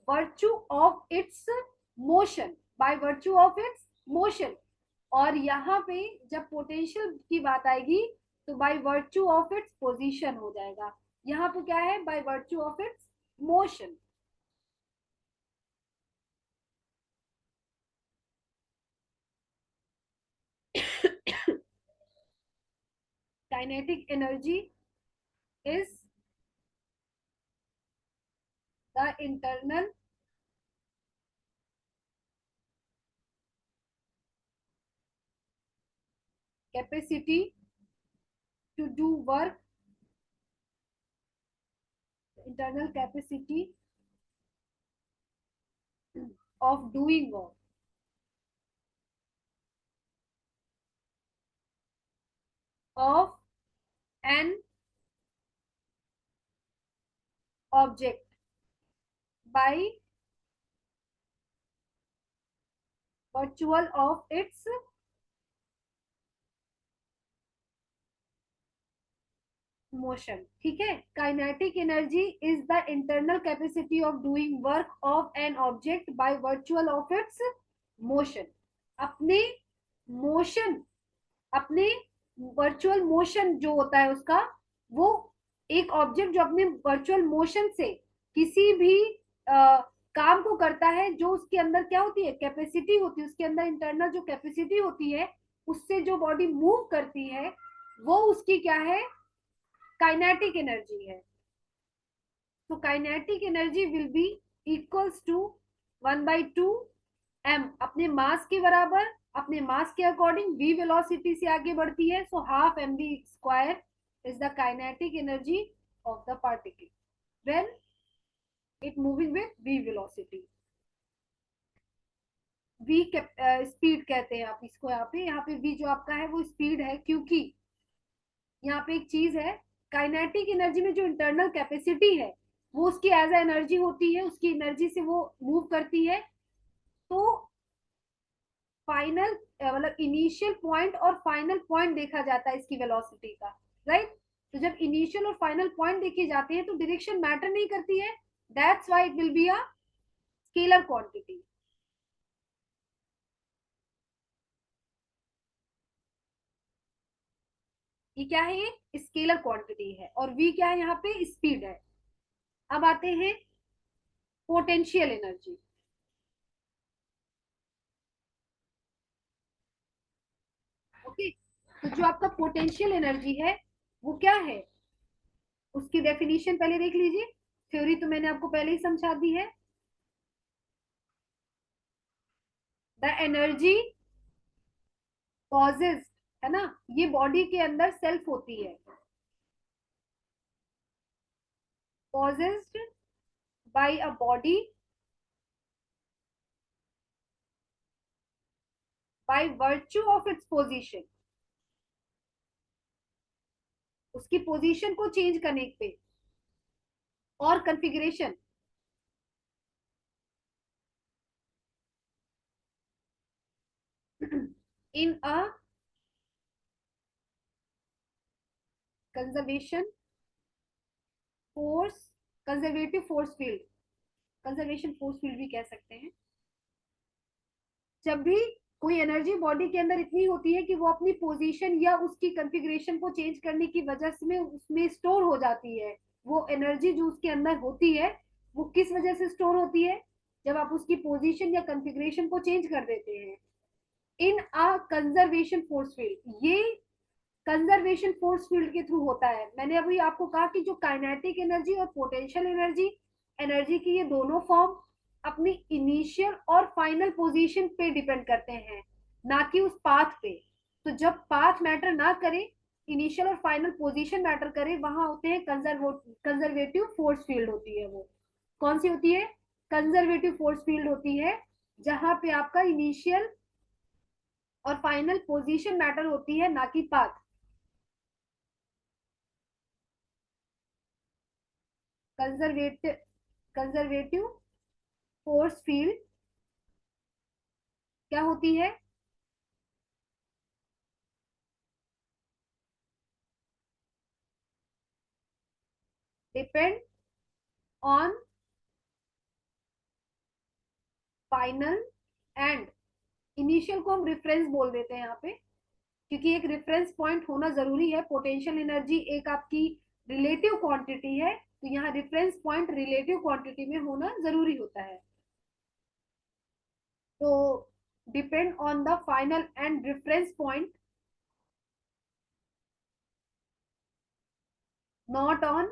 virtue of its motion, by virtue of its motion. और यहाँ पे जब पोटेंशियल की बात आएगी तो by virtue of its position हो जाएगा। यहाँ पे क्या है? By virtue of its motion. Kinetic energy is the internal capacity to do work, internal capacity of doing work of an object by virtual of its motion. ठीक है, kinetic energy is the internal capacity of doing work of an object bye virtual of its motion. अपने motion, अपने virtual motion जो होता है उसका, वो एक ऑब्जेक्ट जो अपने वर्चुअल मोशन से किसी भी काम को करता है, जो उसके अंदर क्या होती है? कैपेसिटी होती है, उसके अंदर इंटरनल जो कैपेसिटी होती है, उससे जो बॉडी मूव करती है, वो उसकी क्या है? काइनेटिक एनर्जी है। तो kinetic energy will be equals to 1/2 m, अपने मास के बराबर, अपने मास के अकॉर्डिंग v वेलोसिटी से आगे बढ़ती है, so half mv square is the kinetic energy of the particle when it moving with v velocity. v speed कहते हैं आप इसको। यहाँ पे v जो आपका है वो स्पीड है, क्योंकि यहाँ पे एक चीज है, काइनेटिक एनर्जी में जो इंटरनल कैपेसिटी है वो उसकी एज एनर्जी होती है, उसकी एनर्जी से वो मूव करती है। तो फाइनल मतलब इनिशियल पॉइंट और फाइनल पॉइंट देखा जाता है इसकी वेलोसिटी का, राइट? तो जब इनिशियल और फाइनल पॉइंट देखे जाते हैं तो डायरेक्शन मैटर नहीं करती है, that's why it will be a scalar quantity. ये क्या है? ये स्केलर क्वांटिटी है, और v क्या है? यहाँ पे स्पीड है। अब आते हैं पोटेंशियल एनर्जी। ओके, तो जो आपका पोटेंशियल एनर्जी है वो क्या है? उसकी डेफिनेशन पहले देख लीजिए। थ्योरी तो मैंने आपको पहले ही समझा दी है। द एनर्जी पॉजेज, है ना, ये बॉडी के अंदर सेल्फ होती है, possessed by a body by virtue of its position, उसकी पोजीशन को चेंज करने पे, और configuration in a conservation force, conservative force field, conservation force field भी कह सकते हैं। जब भी कोई एनर्जी बॉडी के अंदर इतनी होती है कि वो अपनी पोजीशन या उसकी कॉन्फ़िगरेशन को चेंज करने की वजह से में उसमें स्टोर हो जाती है, वो एनर्जी जो उसके अंदर होती है वो किस वजह से स्टोर होती है? जब आप उसकी पोजीशन या कॉन्फ़िगरेशन को चेंज कर देते हैं इन अ कंजर्वेशन फोर्स फील्ड। ये कंजर्वेशन फोर्स फील्ड के थ्रू होता है। मैंने अभी आपको कहा कि जो काइनेटिक एनर्जी और पोटेंशियल एनर्जी, एनर्जी की ये दोनों फॉर्म अपनी इनिशियल और फाइनल पोजीशन पे डिपेंड करते हैं, ना कि उस पाथ पे। तो जब पाथ मैटर ना करे, इनिशियल और फाइनल पोजीशन मैटर करे, वहां होते हैं कंजर्वेटिव फोर्स फील्ड होती है। वो कौन सी होती है? कंजर्वेटिव फोर्स फील्ड होती है, जहां पे आपका इनिशियल और फाइनल पोजीशन मैटर होती है, ना कि path. Conservative conservative force field क्या होती है? Depend on final and, initial को हम रेफरेंस बोल देते हैं यहाँ पे, क्योंकि एक रेफरेंस पॉइंट होना जरूरी है। पोटेंशियल एनर्जी एक आपकी रिलेटिव क्वांटिटी है, तो यहाँ रेफरेंस पॉइंट रिलेटिव क्वांटिटी में होना जरूरी होता है। तो depend on the final and reference point, not on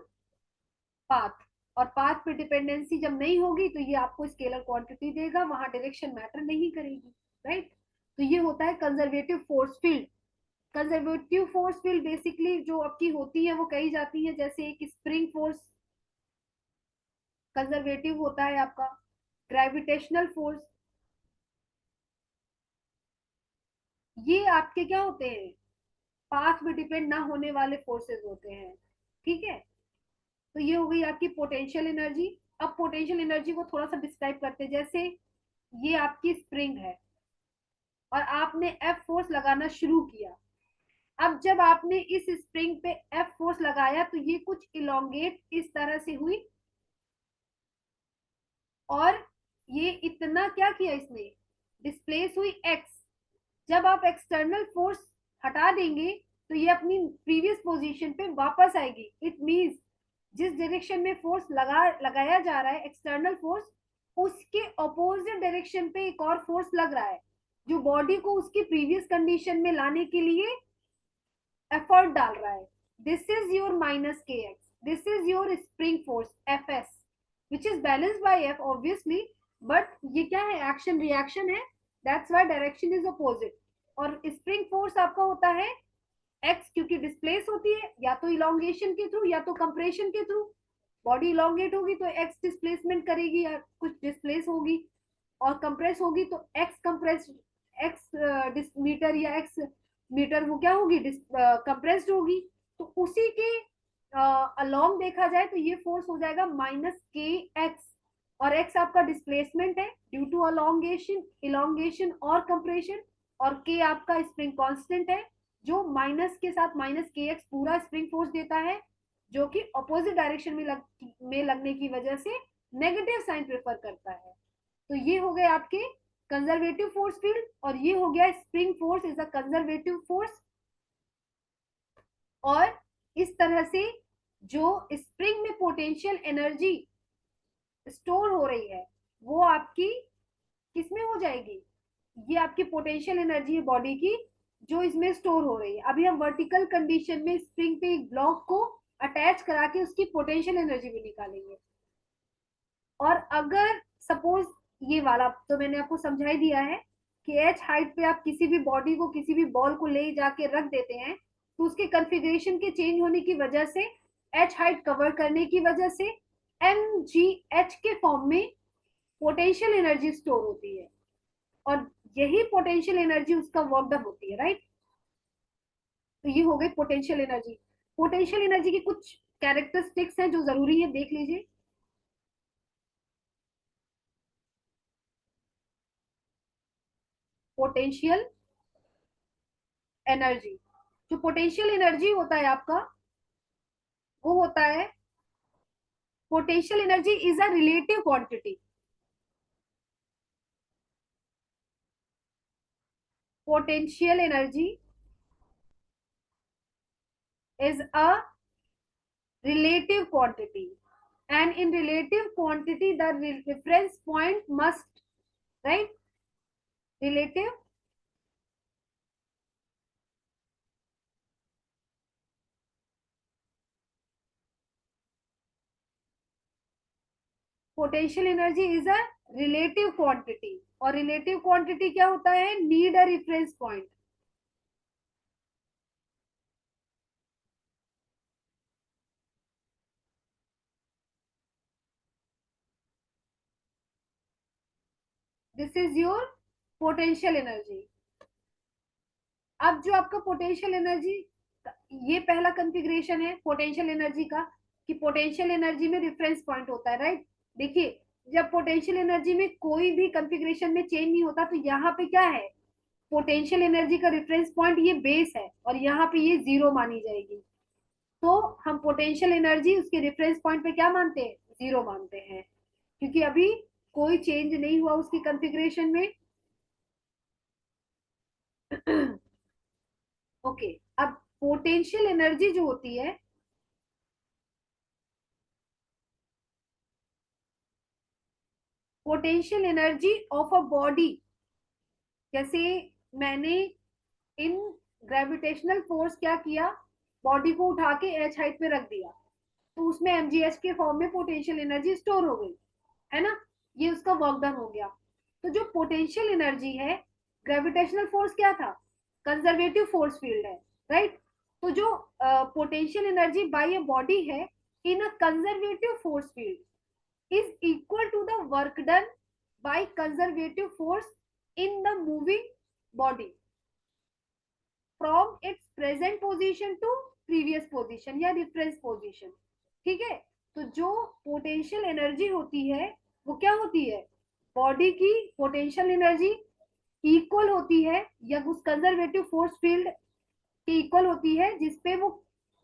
path. और पाथ पे डिपेंडेंसी जब नहीं होगी तो ये आपको स्केलर क्वांटिटी देगा, वहां डायरेक्शन मैटर नहीं करेगी, राइट। तो ये होता है conservative force field. Conservative force field basically जो आपकी होती है वो कही जाती है, जैसे एक स्प्रिंग फोर्स कंजर्वेटिव होता है आपका, ग्रेविटेशनल फोर्स, ये आपके क्या होते हैं, पाथ में डिपेंड ना होने वाले फोर्सेस होते हैं, ठीक है। तो ये हो गई आपकी पोटेंशियल एनर्जी। अब पोटेंशियल एनर्जी को थोड़ा सा डिस्क्राइब करते हैं। जैसे ये आपकी स्प्रिंग है और आपने एफ फोर्स लगाना शुरू किया। अब जब आपने इस स्प्रिंग पे एफ फोर्स लगाया तो ये कुछ इलोंगेट इस तरह से हुई, और ये इतना क्या किया इसने, डिस्प्लेस हुई एक्स। जब आप एक्सटर्नल फोर्स हटा देंगे तो ये अपनी प्रीवियस पोजीशन पे वापस आएगी। इट मींस जिस डायरेक्शन में फोर्स लगाया जा रहा है एक्सटर्नल फोर्स, उसके अपोजिट डायरेक्शन पे एक और फोर्स लग रहा है, जो बॉडी को उसकी प्रीवियस कंडीशन में लाने के लिए एफर्ट डाल रहा है। दिस इज योर माइनस के x, this is your spring force F S, which is balanced by F obviously, but ये क्या है, एक्शन रिएक्शन है, that's why direction is opposite. और स्प्रिंग फोर्स आपका होता है एक्स, क्योंकि डिस्प्लेस होती है या तो इलोंगेशन के थ्रू या तो कंप्रेशन के थ्रू। बॉडी इलोंगेट होगी तो एक्स डिस्प्लेसमेंट करेगी या कुछ डिस्प्लेस होगी, और कंप्रेस होगी तो एक्स कंप्रेस, एक्स मीटर या एक्स मीटर वो क्या होगी, कंप्रेस्ड होगी। तो उसी के अलोंग देखा जाए तो ये फोर्स हो जाएगा माइनस के एक्स, और एक्स आपका डिस्प्लेसमेंट है ड्यू टू अलोंगेशन, इलोंगेशन और कंप्रेशन, और के आपका स्प्रिंग कांस्टेंट है जो माइनस के साथ माइनस के एक्स पूरा स्प्रिंग फोर्स देता है, जो कि अपोजिट डायरेक्शन में लगने की वजह से नेगेटिव साइन प्रेफर करता है। तो ये हो गए आपके कंजर्वेटिव फोर्स फील्ड, और ये हो गया spring force is a conservative force. और इस तरह से जो स्प्रिंग में पोटेंशियल एनर्जी स्टोर हो रही है वो आपकी किसमें हो जाएगी, ये आपकी पोटेंशियल एनर्जी है बॉडी की जो इसमें स्टोर हो रही है। अभी हम वर्टिकल कंडीशन में स्प्रिंग पे एक ब्लॉक को अटैच करा के उसकी पोटेंशियल एनर्जी भी निकालेंगे। और अगर सपोज ये वाला तो मैंने आपको समझा ही दिया है कि एच हाइट पे आप किसी भी बॉडी को, किसी भी बॉल को ले जाके रख देते हैं तो उसके कन्फिग्रेशन के चेंज होने की वजह से, एच हाइट कवर करने की वजह से एम जी एच के फॉर्म में पोटेंशियल एनर्जी स्टोर होती है, और यही पोटेंशियल एनर्जी उसका वर्क डन होती है, राइट। तो ये हो गई पोटेंशियल एनर्जी। पोटेंशियल एनर्जी की कुछ कैरेक्टरिस्टिक्स हैं जो जरूरी है, देख लीजिए। पोटेंशियल एनर्जी, जो पोटेंशियल एनर्जी होता है आपका वो होता है, potential energy is a relative quantity. Potential energy is a relative quantity, and in relative quantity the reference point must, right, relative potential energy is a relative quantity, और relative quantity क्या होता है, need a reference point। this is your potential energy। अब जो आपका potential energy, ये पहला configuration है पोटेंशियल एनर्जी का, कि पोटेंशियल एनर्जी में रेफरेंस पॉइंट होता है, राइट। देखिए जब पोटेंशियल एनर्जी में कोई भी कंफिग्रेशन में चेंज नहीं होता तो यहाँ पे क्या है, पोटेंशियल एनर्जी का रेफरेंस पॉइंट ये बेस है, और यहाँ पे ये जीरो मानी जाएगी। तो हम पोटेंशियल एनर्जी उसके रेफरेंस पॉइंट पे क्या मानते हैं, जीरो मानते हैं, क्योंकि अभी कोई चेंज नहीं हुआ उसकी कॉन्फ़िगरेशन में। ओके, अब पोटेंशियल एनर्जी जो होती है, potential energy of a body, जैसे मैंने इन ग्रेविटेशनल फोर्स क्या किया, बॉडी को उठा के एच हाइट पे रख दिया, तो उसमें एमजीएच के फॉर्म में पोटेंशियल एनर्जी स्टोर हो गई, है ना, ये उसका वर्क डन हो गया। तो जो पोटेंशियल एनर्जी है, ग्रेविटेशनल फोर्स क्या था, कंजर्वेटिव फोर्स फील्ड है, राइट। तो जो potential energy by a body है in a conservative force field is equal to the work done by conservative force in the moving body from its present position to previous position या reference position। ठीक है, तो जो potential energy होती है वो क्या होती है, बॉडी की पोटेंशियल एनर्जी इक्वल होती है या उस कंजर्वेटिव फोर्स फील्ड की इक्वल होती है जिसपे वो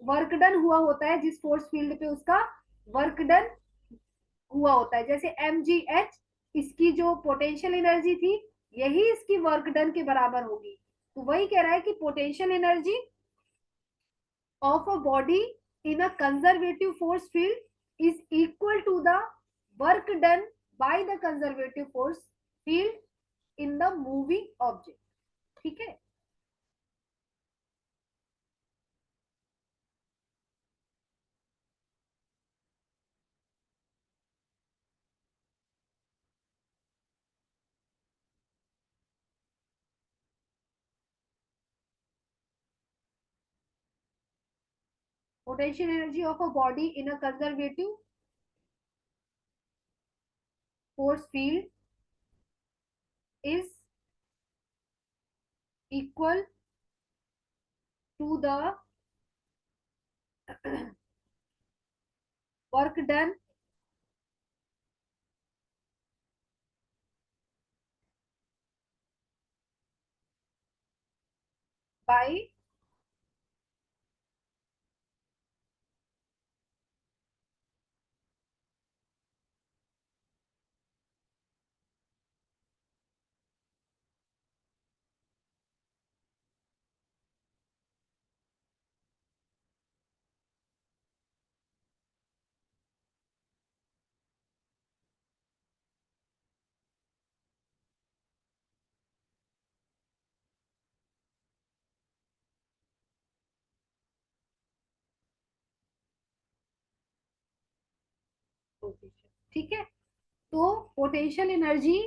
वर्क डन हुआ होता है, जिस फोर्स फील्ड पे उसका वर्क डन हुआ होता है। जैसे एम जी एच, इसकी जो पोटेंशियल एनर्जी थी यही इसकी वर्क डन के बराबर होगी। तो वही कह रहा है कि potential energy of a body in a conservative force field is equal to the work done by the conservative force field in the moving object. ठीक है, potential energy of a body in a conservative force field is equal to the work done by position. ठीक है, तो potential energy,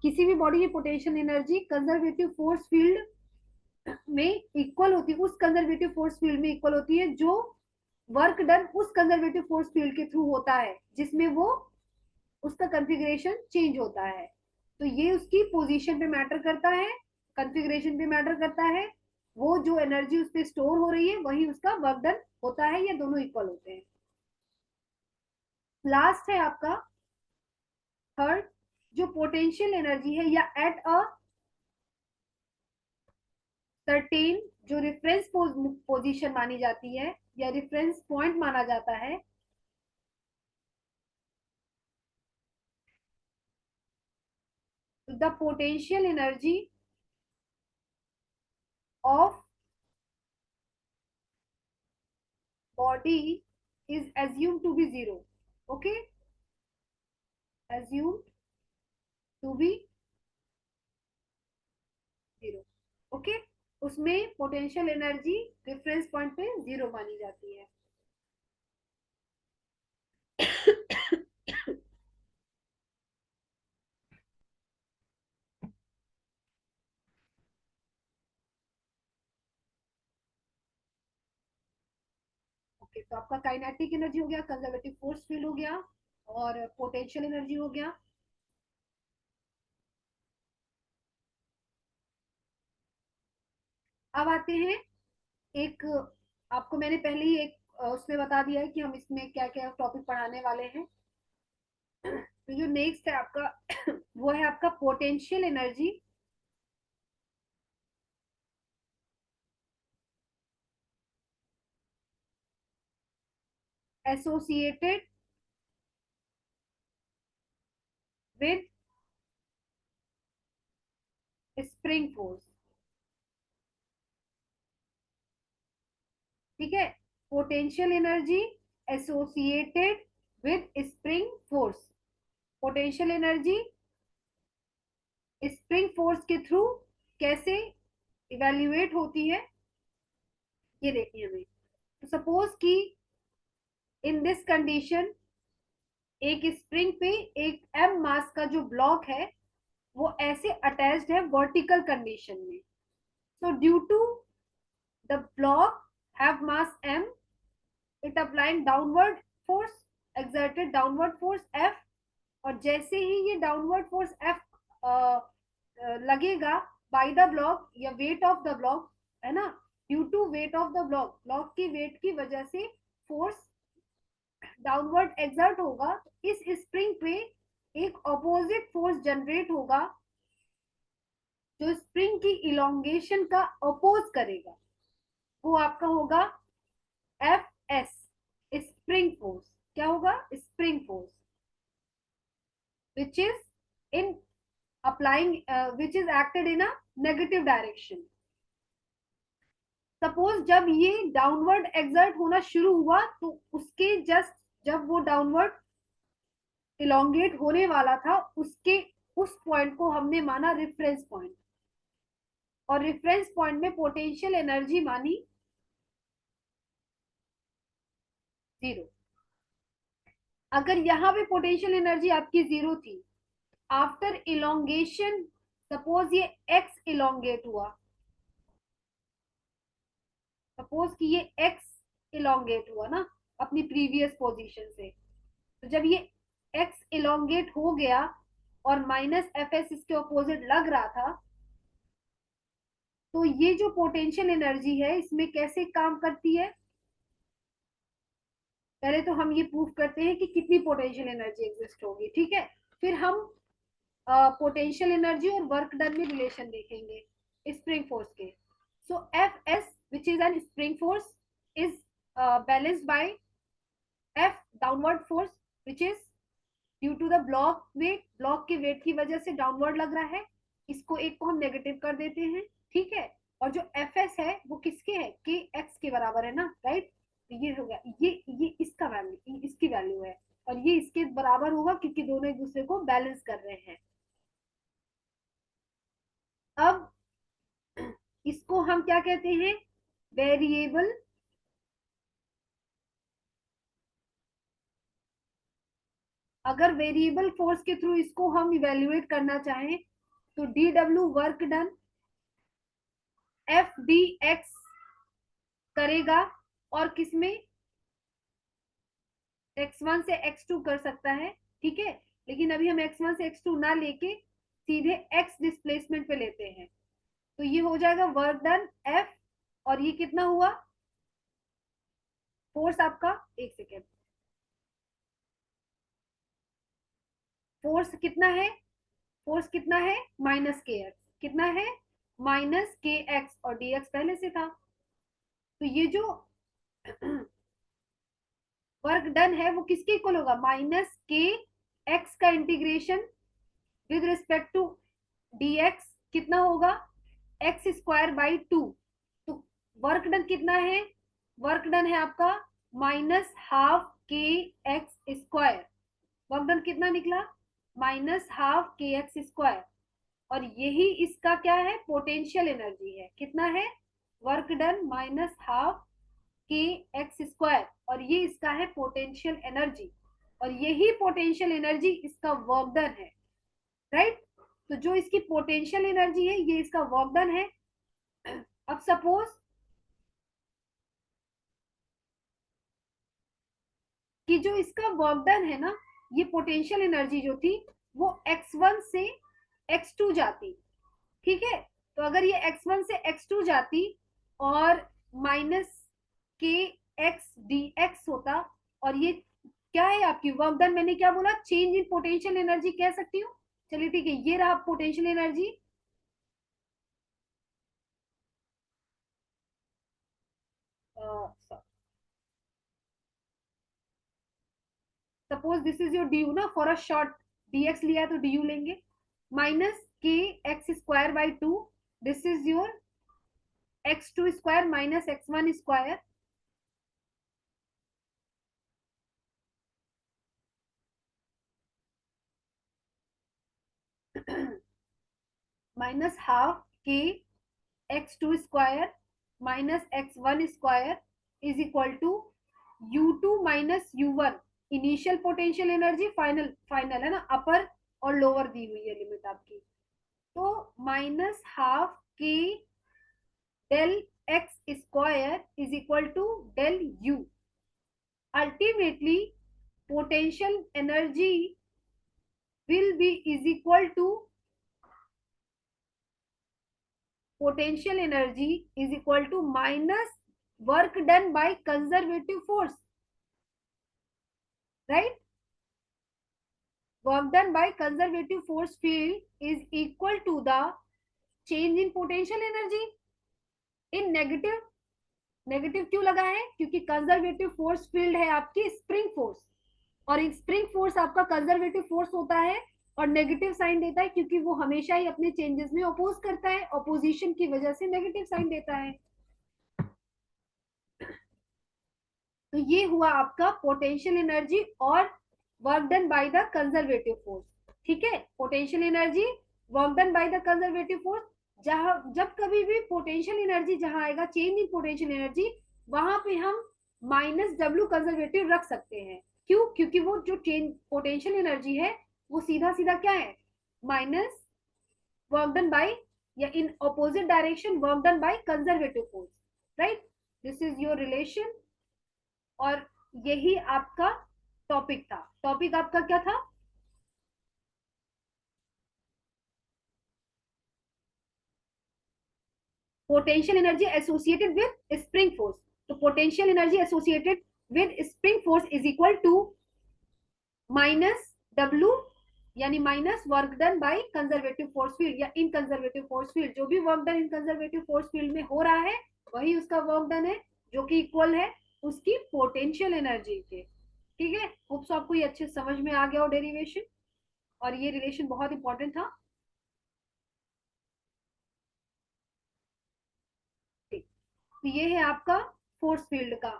किसी भी body की potential energy conservative force field में equal होती है, उस कंजर्वेटिव फोर्स फील्ड में इक्वल होती है जो वर्क डन उस कंजर्वेटिव फोर्स फील्ड के थ्रू होता है जिसमें वो उसका कॉन्फ़िगरेशन चेंज होता है। तो ये उसकी पोजीशन पे मैटर करता है, कॉन्फ़िगरेशन पे मैटर करता है, वो जो एनर्जी उस पर स्टोर हो रही है वही उसका वर्क डन होता है, या दोनों इक्वल होते हैं। लास्ट है आपका थर्ड, जो पोटेंशियल एनर्जी है या एट अ सर्टेन, जो रेफरेंस पोजीशन मानी जाती है या रेफरेंस पॉइंट माना जाता है, the potential energy of body is assume to be zero. Okay, assume to be zero. Okay, उसमें पोटेंशियल एनर्जी रेफरेंस पॉइंट पे जीरो मानी जाती है। ओके, तो आपका काइनेटिक एनर्जी हो गया, कंजर्वेटिव फोर्स फील्ड हो गया, और पोटेंशियल एनर्जी हो गया। अब आते हैं एक, आपको मैंने पहले ही एक उसमें बता दिया है कि हम इसमें क्या क्या टॉपिक पढ़ाने वाले हैं। तो जो नेक्स्ट है आपका वो है आपका potential energy associated with spring force. ठीक है, potential energy associated with spring force. Potential energy spring force के थ्रू कैसे इवेल्युएट होती है, ये देखिए हमें। तो सपोज कि इन दिस कंडीशन एक स्प्रिंग पे एक एम मास का जो ब्लॉक है वो ऐसे अटैच्ड है वर्टिकल कंडीशन में। So due to the block have mass M, it applying downward force, exerted downward force F. और जैसे ही ये डाउनवर्ड फोर्स एफ लगेगा बाय द ब्लॉक या वेट ऑफ द ब्लॉक, है ना, due to weight of the block, block की weight की वजह से फोर्स डाउनवर्ड एक्सर्ट होगा। इस स्प्रिंग पे एक ऑपोजिट फोर्स जनरेट होगा जो स्प्रिंग की इलोंगेशन का अपोज करेगा। वो आपका होगा एफ एस, स्प्रिंग फोर्स। क्या होगा? Spring force which is in applying which is acted in a negative direction. Suppose जब ये डाउनवर्ड एक्सर्ट होना शुरू हुआ तो उसके जस्ट जब वो डाउनवर्ड इलोंगेट होने वाला था उसके उस पॉइंट को हमने माना रेफरेंस पॉइंट, और रेफरेंस पॉइंट में पोटेंशियल एनर्जी मानी जीरो। अगर यहाँ पे पोटेंशियल एनर्जी आपकी जीरो थी, आफ्टर इलोंगेशन, सपोज ये एक्स इलोंगेट हुआ, सपोज कि ये एक्स इलोंगेट हुआ ना अपनी प्रीवियस पोजीशन से, तो जब ये एक्स इलोंगेट हो गया और माइनस एफ एस इसके ऑपोजिट लग रहा था, तो ये जो पोटेंशियल एनर्जी है इसमें कैसे काम करती है, पहले तो हम ये प्रूव करते हैं कि कितनी पोटेंशियल एनर्जी एग्जिस्ट होगी। ठीक है, फिर हम पोटेंशियल एनर्जी और वर्क डन में रिलेशन देखेंगे स्प्रिंग फोर्स के। So F S which is an spring force is balanced by F downward force which is due to the block weight, block के वेट की वजह से डाउनवर्ड लग रहा है, इसको एक को हम नेगेटिव कर देते हैं। ठीक है, और जो एफ एस है वो किसके है? के एक्स के बराबर है ना, राइट। तो ये हो गया, ये इसका वैल्यू, इसकी वैल्यू है, और ये इसके बराबर होगा क्योंकि दोनों एक दूसरे को बैलेंस कर रहे हैं। अब इसको हम क्या कहते हैं? वेरिएबल। अगर वेरिएबल फोर्स के थ्रू इसको हम इवेल्युएट करना चाहें तो D W work done F D x करेगा, और किसमें? x1 से x2 कर सकता है। ठीक है, लेकिन अभी हम x1 से x2 ना लेके सीधे x डिस्प्लेसमेंट पे लेते हैं, तो ये हो जाएगा वर्क डन f। और ये कितना हुआ फोर्स आपका? एक सेकेंड, फोर्स कितना है? फोर्स कितना है? माइनस के एक्स। कितना है? माइनस के एक्स, और डी एक्स पहले से था। तो ये जो वर्क डन है वो किसके इक्वल होगा? माइनस के एक्स का integration with respect to d x कितना होगा? X square by two. तो वर्क डन कितना है? वर्क डन है आपका माइनस हाफ के एक्स स्क्वायर। वर्क डन कितना निकला? माइनस हाफ के एक्स स्क्वायर। और यही इसका क्या है? पोटेंशियल एनर्जी है। कितना है? वर्क डन माइनस हाफ के एक्स स्क्वायर, और ये इसका है पोटेंशियल एनर्जी, और यही पोटेंशियल एनर्जी इसका वर्क डन है, राइट। तो जो इसकी पोटेंशियल एनर्जी है ये इसका वर्क डन है। अब सपोज कि जो इसका वर्क डन है ना, ये पोटेंशियल एनर्जी जो थी वो x1 से x2 जाती। ठीक है, तो अगर ये x1 से x2 जाती और माइनस के एक्स डी एक्स होता, और ये क्या है आपकी वर्क डन? मैंने क्या बोला? चेंज इन पोटेंशियल एनर्जी कह सकती हूँ। चलिए ठीक है, ये रहा potential energy. Suppose this is your D U ना, फॉर अ शॉर्ट dx लिया है तो डी यू लेंगे, माइनस के x square by two, this is your X two square minus X one square, minus half के X two square minus X one square is equal to U two minus U one, initial potential energy, final final है ना, अपर और lower दी हुई है limit आपकी, तो minus half k del x square is equal to del u, ultimately potential energy will be is equal to potential energy is equal to minus work done by conservative force, right? Work done by conservative force field is equal to the change in potential energy in negative. Negative क्यों लगा है? क्योंकि conservative force field है आपकी spring force, और एक spring force आपका conservative force होता है और नेगेटिव साइन देता है, क्योंकि वो हमेशा ही अपने चेंजेस में अपोज करता है, अपोजिशन की वजह से नेगेटिव साइन देता है। तो ये हुआ आपका पोटेंशियल एनर्जी और work done by the conservative force, ठीक है। Potential energy, work done by the conservative force, जहां जब कभी भी पोटेंशियल एनर्जी जहां आएगा चेंज इन पोटेंशियल एनर्जी, वहां पे हम माइनस डब्ल्यू कंजर्वेटिव रख सकते हैं। क्यों? क्योंकि वो जो चेंज पोटेंशियल एनर्जी है वो सीधा सीधा क्या है, माइनस वर्क डन बाय, या in opposite direction work done by conservative force, right. This is your relation, और यही आपका टॉपिक था। टॉपिक आपका क्या था? Potential energy associated with spring force. तो potential energy associated with spring force is equal to minus W, यानी minus work done by conservative force field या इन कंजर्वेटिव फोर्स फील्ड। जो भी work done in conservative force field में हो रहा है वही उसका वर्क डन है, जो कि इक्वल है उसकी पोटेंशियल एनर्जी के। ठीक है, होप्स आपको ये अच्छे समझ में आ गया हो डेरिवेशन, और ये रिलेशन बहुत इंपॉर्टेंट था। ठीक, तो ये है आपका फोर्स फील्ड का,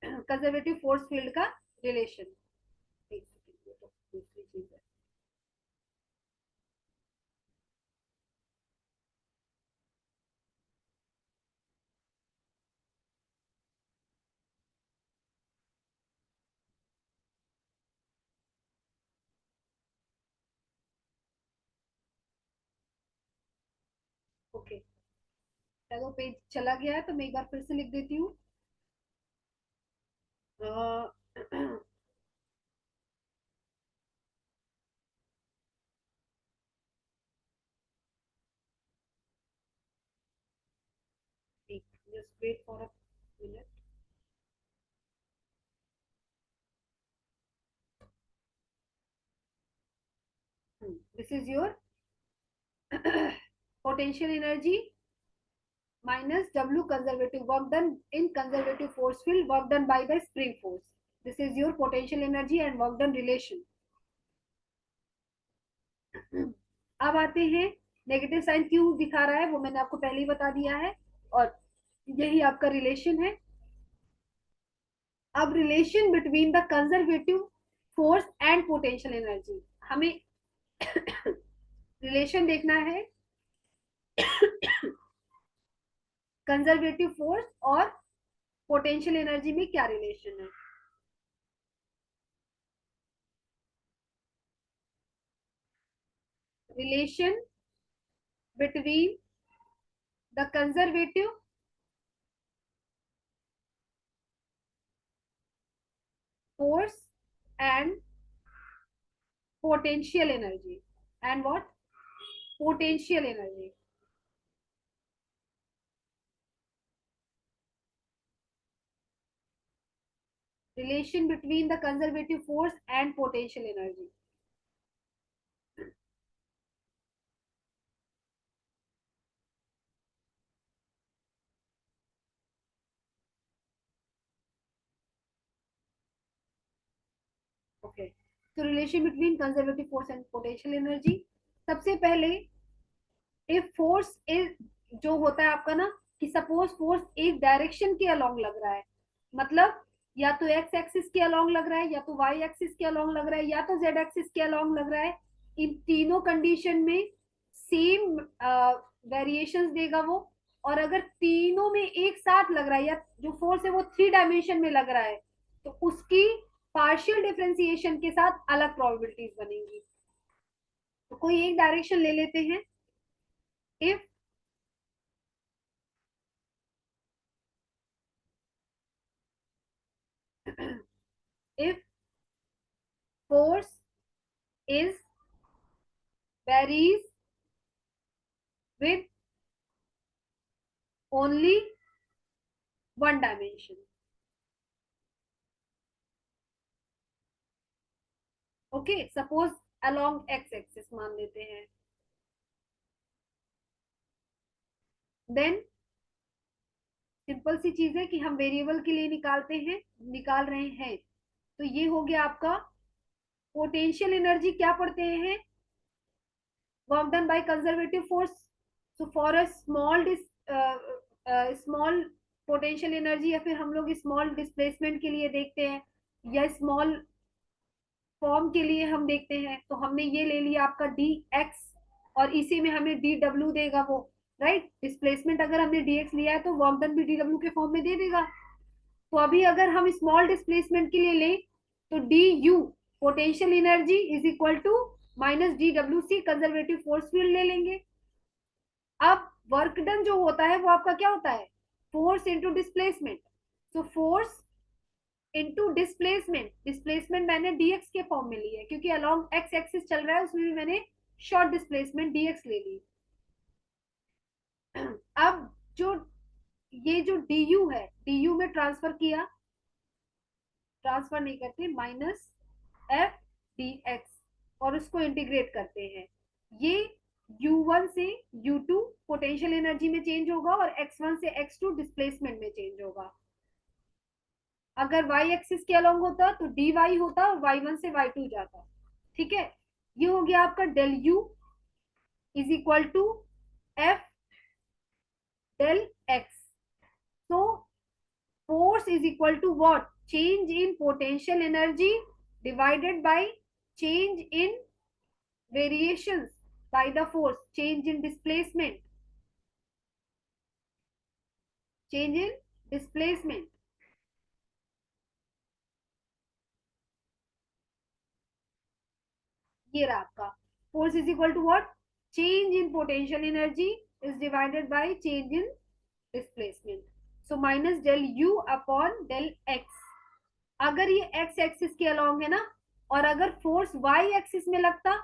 कंजर्वेटिव फोर्स फील्ड का रिलेशन। एक सेकंड, ये तो दूसरी चीज है। ओके, चलो पेज चला गया है तो मैं एक बार फिर से लिख देती हूँ। Just wait for a minute. This is your potential energy minus W conservative work done in conservative force field, work done by the spring force. This is your potential energy and work done relation. अब आते हैं, negative sign क्यों दिखा रहा है वो मैंने आपको पहले ही बता दिया है, और यही आपका रिलेशन है। अब relation between the conservative force and potential energy, हमें रिलेशन देखना है कंजर्वेटिव फोर्स और पोटेंशियल एनर्जी में क्या रिलेशन है। Relation between the conservative force and potential energy, and what, potential energy, relation between the conservative force and potential energy। Okay, तो relation between conservative force and potential energy. सबसे पहले if force is, जो होता है आपका ना, कि suppose force एक डायरेक्शन के अलोंग लग रहा है, मतलब या तो एक्स एक्सिस के अलोंग लग रहा है, या तो वाई एक्सिस के अलोंग लग रहा है, या तो जेड एक्सिस के अलोंग लग रहा है। इन तीनों कंडीशन में सेम वेरिएशंस देगा वो। और अगर तीनों में एक साथ लग रहा है, या जो फोर्स है वो 3 डायमेंशन में लग रहा है, तो उसकी पार्शियल डिफरेंशिएशन के साथ अलग प्रोबेबिलिटीज बनेंगी। तो कोई एक डायरेक्शन ले लेते हैं। If if force is varies with only one dimension, okay, suppose along x axis मान लेते हैं, देन सिंपल सी चीज है कि हम वेरिएबल के लिए निकाल रहे हैं। तो ये हो गया आपका पोटेंशियल एनर्जी। क्या पढ़ते हैं? Work done by conservative force. So for a small potential energy, या फिर हम लोग स्मॉल डिस्प्लेसमेंट के लिए देखते हैं, या स्मॉल फॉर्म के लिए हम देखते हैं, तो हमने ये ले लिया आपका डी एक्स, और इसी में हमें डी डब्ल्यू देगा वो, राइट। डिस्प्लेसमेंट अगर हमने डी एक्स लिया है तो वर्क डन भी डी डब्ल्यू के फॉर्म में दे देगा। तो अभी अगर हम स्मॉल डिस्प्लेसमेंट के लिए लें, तो D u potential energy is equal to minus d डब्ल्यू सी कंजर्वेटिव फोर्स फील्ड ले लेंगे। अब वर्क डन जो होता है वो आपका क्या होता है? Force into displacement. So force into displacement, displacement मैंने dx के फॉर्म में ली है, क्योंकि अलोंग x एक्सिस चल रहा है, उसमें भी मैंने शॉर्ट डिस्प्लेसमेंट dx ले ली। अब जो ये जो du है, du में ट्रांसफर किया, ट्रांसफर नहीं करते, माइनस एफ डी एक्स, और उसको इंटीग्रेट करते हैं। ये u1 से u2 पोटेंशियल एनर्जी में चेंज होगा, और x1 से x2 डिस्प्लेसमेंट में चेंज होगा। अगर y एक्सिस के अलोंग होता तो dy होता, और y1 से y2 जाता। ठीक है, ये हो गया आपका del u is equal to f del x. So force is equal to what? Change in potential energy divided by change in variations by the force, change in displacement, change in displacement. ये रहा आपका force is equal to what? Change in potential energy is divided by change in displacement. So minus del you upon del x. अगर ये x axis के along है ना, और अगर फोर्स वाई एक्सिस में लगता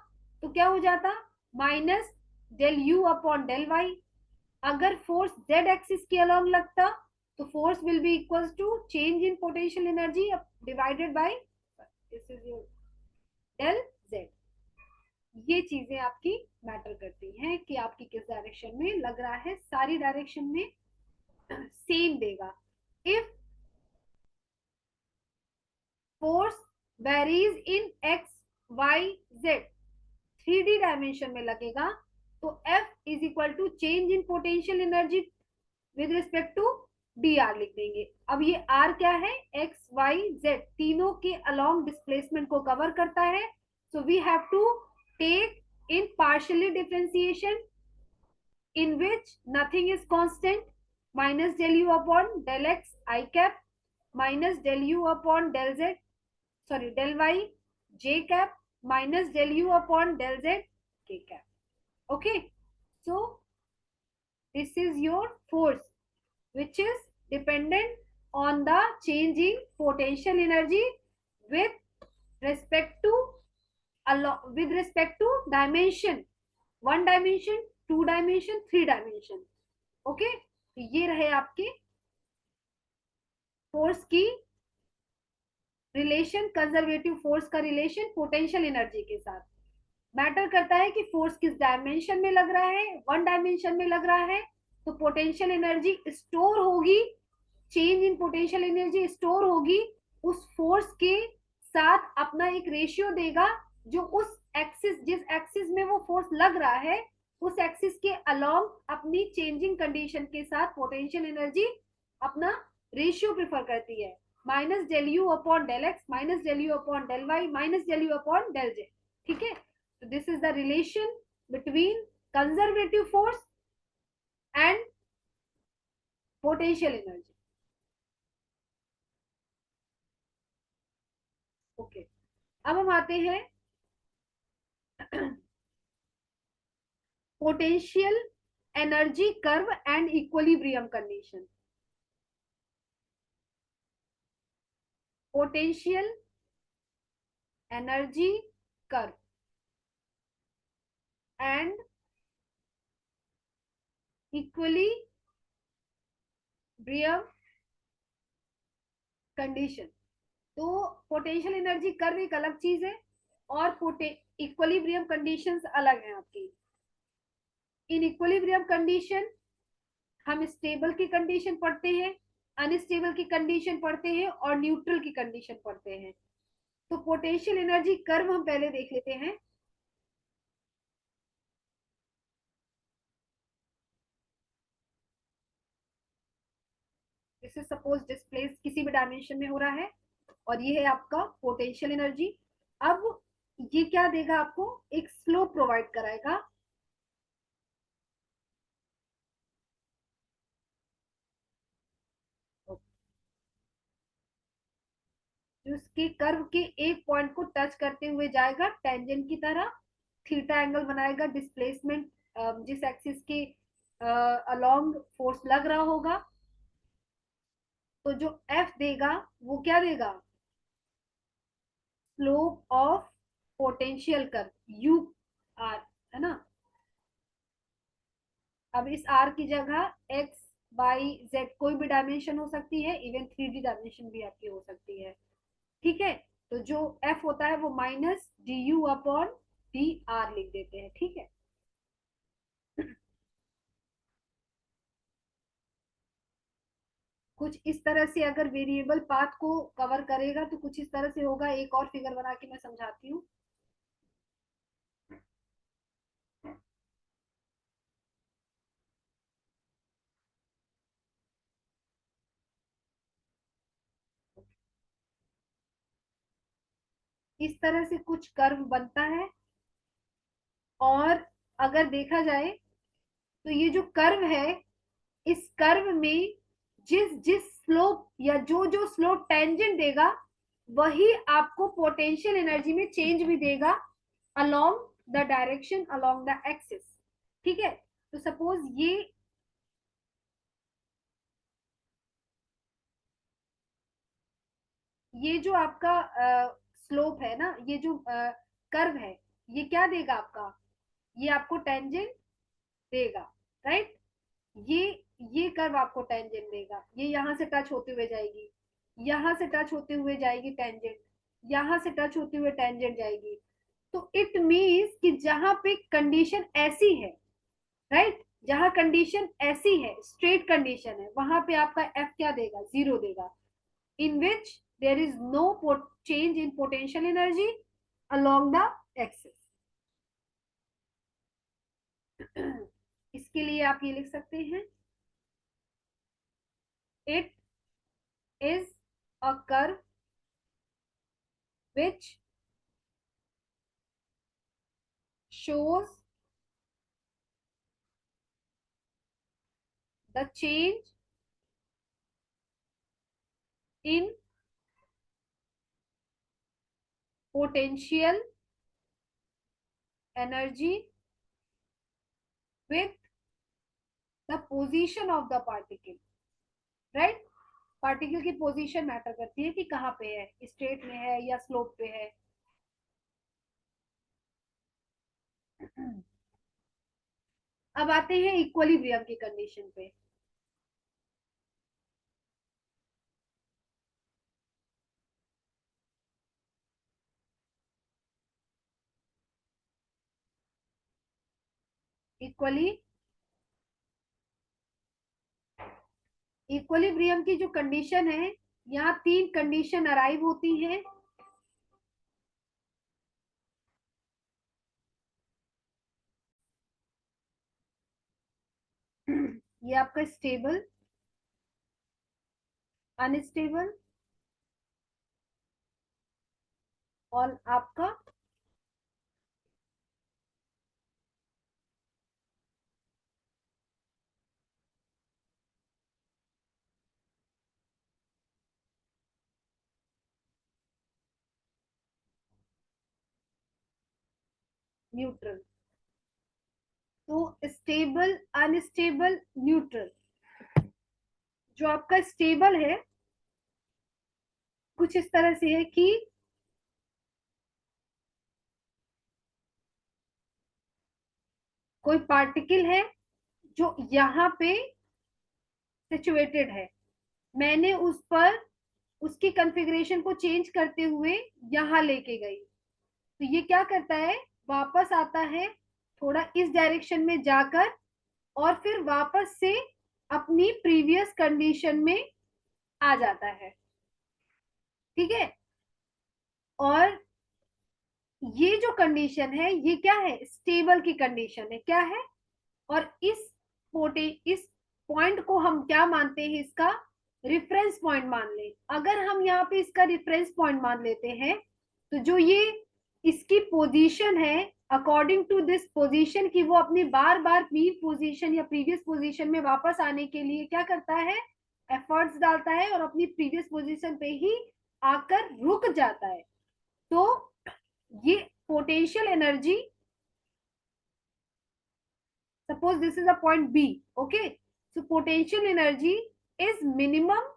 तो क्या हो जाता? Minus del you upon del y. अगर फोर्स जेड एक्सिस के अलोंग लगता तो force will be equal to change in potential energy divided by this is your del z. ये चीजें आपकी मैटर करती हैं कि आपकी किस डायरेक्शन में लग रहा है। सारी डायरेक्शन में सेम देगा। If force varies in x y z, 3D dimension में लगेगा, तो F is equal to change in potential energy with respect to d r लिख देंगे। अब ये R क्या है? एक्स वाई जेड तीनों के अलोंग डिस्प्लेसमेंट को कवर करता है। So we have to take in partially differentiation in which nothing is constant, minus del u upon del x I cap minus del u upon del z, sorry del y j cap minus del u upon del z k cap. Okay, so this is your force which is dependent on the changing potential energy with respect to dimension, 1 dimension, 2 dimension, 3 dimension. Okay, तो ये रहे आपके force की relation, conservative force का relation potential energy के साथ। Matter करता है कि फोर्स किस डायमेंशन में लग रहा है। 1 डायमेंशन में लग रहा है तो पोटेंशियल एनर्जी स्टोर होगी, change in potential energy store होगी उस फोर्स के साथ अपना एक रेशियो देगा, जो उस एक्सिस, जिस एक्सिस में वो फोर्स लग रहा है, उस एक्सिस के अलोंग अपनी चेंजिंग कंडीशन के साथ पोटेंशियल एनर्जी अपना रेशियो प्रिफर करती है, minus del you upon del X, minus del you upon del Y, minus del you upon del J. ठीक है, तो this is the relation between conservative force and potential energy. Okay, अब हम आते हैं potential energy curve and equilibrium condition. Potential energy curve and equilibrium condition. तो potential energy curve एक अलग चीज है और इक्विलिब्रियम कंडीशंस अलग हैं आपकी। इन इक्विलिब्रियम कंडीशन हम स्टेबल की कंडीशन पढ़ते हैं, अनस्टेबल की कंडीशन पढ़ते हैं और न्यूट्रल की कंडीशन पढ़ते हैं। तो पोटेंशियल एनर्जी कर्व हम पहले देख लेते हैं। जैसे सपोज डिस्प्लेस किसी भी डायमेंशन में हो रहा है और ये है आपका पोटेंशियल एनर्जी। अब ये क्या देगा आपको, एक स्लोप प्रोवाइड कराएगा। जो उसके कर्व के एक पॉइंट को टच करते हुए जाएगा टेंजेंट की तरह, थीटा एंगल बनाएगा, डिस्प्लेसमेंट जिस एक्सिस के अलोंग फोर्स लग रहा होगा। तो जो एफ देगा वो क्या देगा, slope of potential curve u r, है ना। अब इस आर की जगह एक्स वाई जेड कोई भी डायमेंशन हो सकती है, इवन 3D डायमेंशन भी आपकी हो सकती है। ठीक है, तो जो एफ होता है वो minus D you upon d r लिख देते हैं। ठीक है, कुछ इस तरह से अगर वेरिएबल पाथ को कवर करेगा तो कुछ इस तरह से होगा। एक और फिगर बना के मैं समझाती हूँ। इस तरह से कुछ कर्व बनता है और अगर देखा जाए तो ये जो कर्व है, इस कर्व में जिस जिस स्लोप या जो जो स्लोप टेंजेंट देगा वही आपको पोटेंशियल एनर्जी में चेंज भी देगा along the direction, along the axis. ठीक है, तो सपोज ये जो आपका स्लोप है ना, ये जो कर्व है, ये क्या देगा आपका, ये आपको टेंजेंट देगा, राइट। ये ये कर्व आपको टेंजेंट देगा, ये यहां से टच होते हुए जाएगी, यहां से टच होते हुए जाएगी टेंजेंट, यहां से टच होते हुए टेंजेंट जाएगी। तो इट मीन्स कि जहां पे कंडीशन ऐसी है, राइट, जहां कंडीशन ऐसी है, स्ट्रेट कंडीशन है, वहां पे आपका एफ क्या देगा, जीरो देगा, in which there is no change in potential energy along the axis। इसके लिए आप ये लिख सकते हैं, it is a curve which shows the change in potential energy with the position of the particle, right। Particle की position matter करती है कि कहाँ पे है, स्ट्रेट में है या स्लोप पे है। अब आते हैं इक्विलिब्रियम की कंडीशन पे। इक्वली इक्विलिब्रियम की जो कंडीशन है, यहाँ तीन कंडीशन अराइव होती हैं। ये आपका स्टेबल, अनस्टेबल, और आपका न्यूट्रल। तो स्टेबल, अनस्टेबल, न्यूट्रल। जो आपका स्टेबल है कुछ इस तरह से है कि कोई पार्टिकल है जो यहाँ पे सिचुएटेड है, मैंने उस पर उसकी कॉन्फ़िगरेशन को चेंज करते हुए यहाँ लेके गई, तो ये क्या करता है, वापस आता है थोड़ा इस डायरेक्शन में जाकर, और फिर वापस से अपनी प्रीवियस कंडीशन में आ जाता है। ठीक है। और ये जो कंडीशन है ये क्या है, स्टेबल की कंडीशन है, क्या है। और इस पॉइंट को हम क्या मानते हैं, इसका रेफरेंस पॉइंट मान ले। अगर हम यहाँ पे इसका रेफरेंस पॉइंट मान लेते हैं, तो जो ये इसकी पोजीशन है, अकॉर्डिंग टू दिस पोजीशन की वो अपनी बार बार मीन पोजीशन या प्रीवियस पोजीशन में वापस आने के लिए क्या करता है, एफर्ट्स डालता है और अपनी प्रीवियस पोजीशन पे ही आकर रुक जाता है। तो ये potential energy, suppose this is a point B, okay, so potential energy is minimum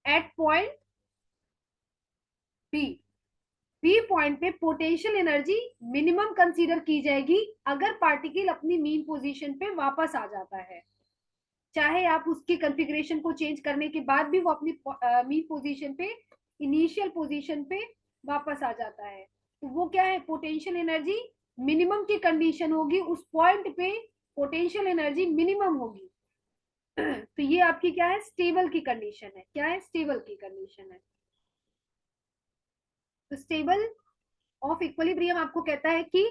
at point B। B point पे पोटेंशियल एनर्जी मिनिमम कंसीडर की जाएगी अगर पार्टिकल अपनी मीन पोजीशन पे वापस आ जाता है, चाहे आप उसकी कॉन्फ़िगरेशन को चेंज करने के बाद भी वो अपनी मीन पोजीशन पे, इनिशियल पोजीशन पे वापस आ जाता है, तो वो क्या है, पोटेंशियल एनर्जी मिनिमम की कंडीशन होगी, उस पॉइंट पे पोटेंशियल एनर्जी मिनिमम होगी। तो ये आपकी क्या है, स्टेबल की कंडीशन है, क्या है, स्टेबल की कंडीशन है। तो स्टेबल ऑफ इक्विलिब्रियम आपको कहता है कि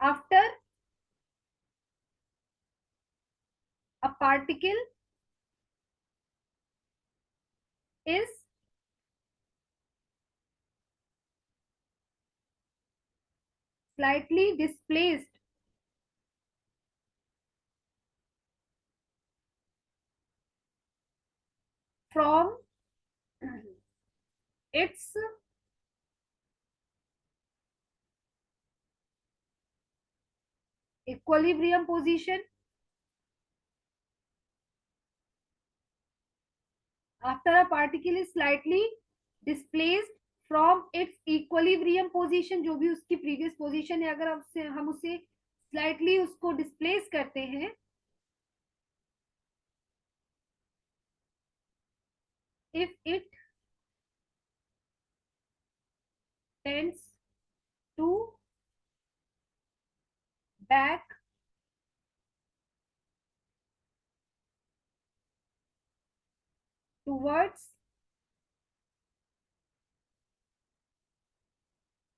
after a particle is slightly displaced from its equilibrium position, after a particle is slightly displaced from its equilibrium position, जो भी उसकी previous position है, अगर हम उसे slightly उसको displace करते हैं, if it tends to back towards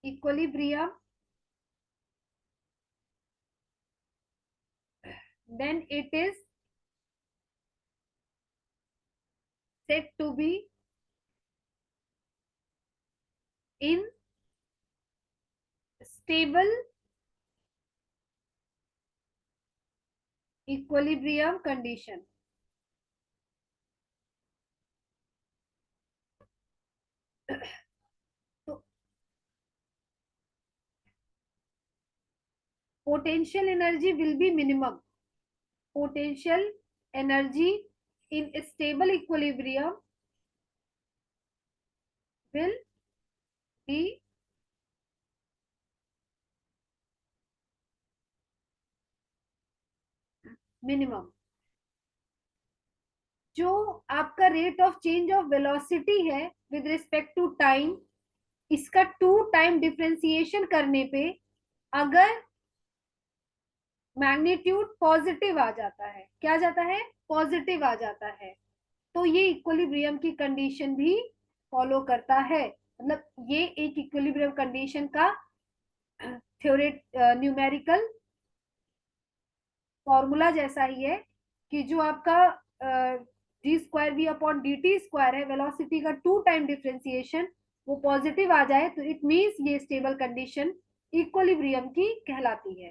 equilibrium, then it is said to be in stable equilibrium condition। तो potential energy will be minimum, potential energy in stable equilibrium will be minimum। जो आपका rate of change of velocity है with respect to time, इसका to time differentiation करने पे अगर magnitude positive आ जाता है, क्या आ जाता है, पॉजिटिव आ जाता है, तो ये इक्विलिब्रियम की कंडीशन भी फॉलो करता है। मतलब ये एक इक्विलिब्रियम कंडीशन का थ्योरेट न्यूमेरिकल फॉर्मूला जैसा ही है कि जो आपका d square v upon d t square है, वेलोसिटी का 2 टाइम डिफरेंशिएशन, वो पॉजिटिव आ जाए तो इट मीन्स ये स्टेबल कंडीशन इक्विलिब्रियम की कहलाती है।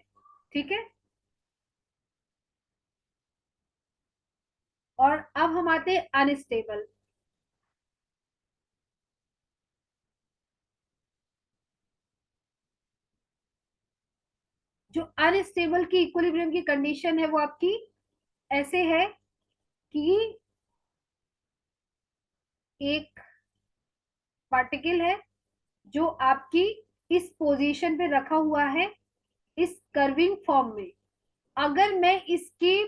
ठीक है, और अब हम आते हैं अनस्टेबल। जो अनस्टेबल की इक्विलिब्रियम की कंडीशन है वो आपकी ऐसे है कि एक पार्टिकल है जो आपकी इस पोजीशन पे रखा हुआ है, इस कर्विंग फॉर्म में। अगर मैं इसकी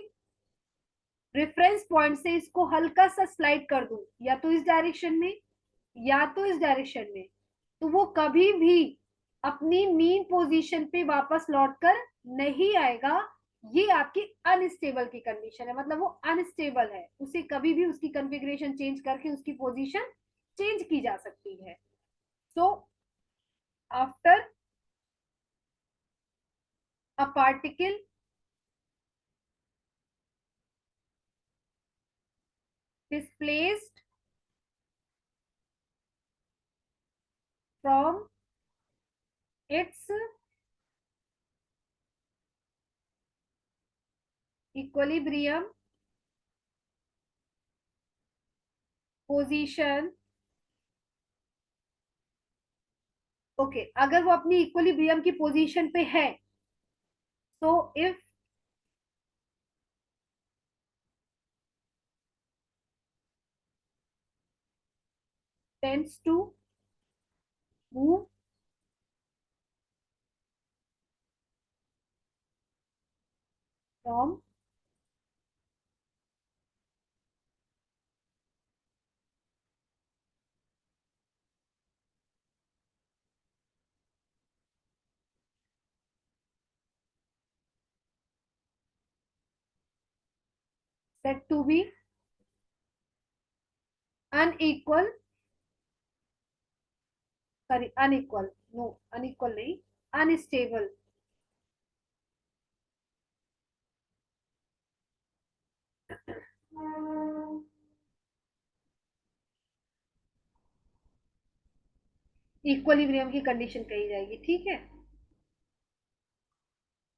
रेफरेंस पॉइंट से इसको हल्का सा स्लाइड कर दूं, या तो इस डायरेक्शन में या तो इस डायरेक्शन में, तो वो कभी भी अपनी मीन पोजीशन पे वापस लौटकर नहीं आएगा। ये आपकी अनस्टेबल की कंडीशन है, मतलब वो अनस्टेबल है, उसे कभी भी उसकी कॉन्फ़िगरेशन चेंज करके उसकी पोजीशन चेंज की जा सकती है। So after a particle displaced from its equilibrium position। Okay, अगर वो अपनी इक्विलिब्रियम की पोजीशन पे है, so if tends to move from said to be unequal, sorry unequal, no unequal नहीं, unstable, इक्विलिब्रियम की कंडीशन कही जाएगी। ठीक है,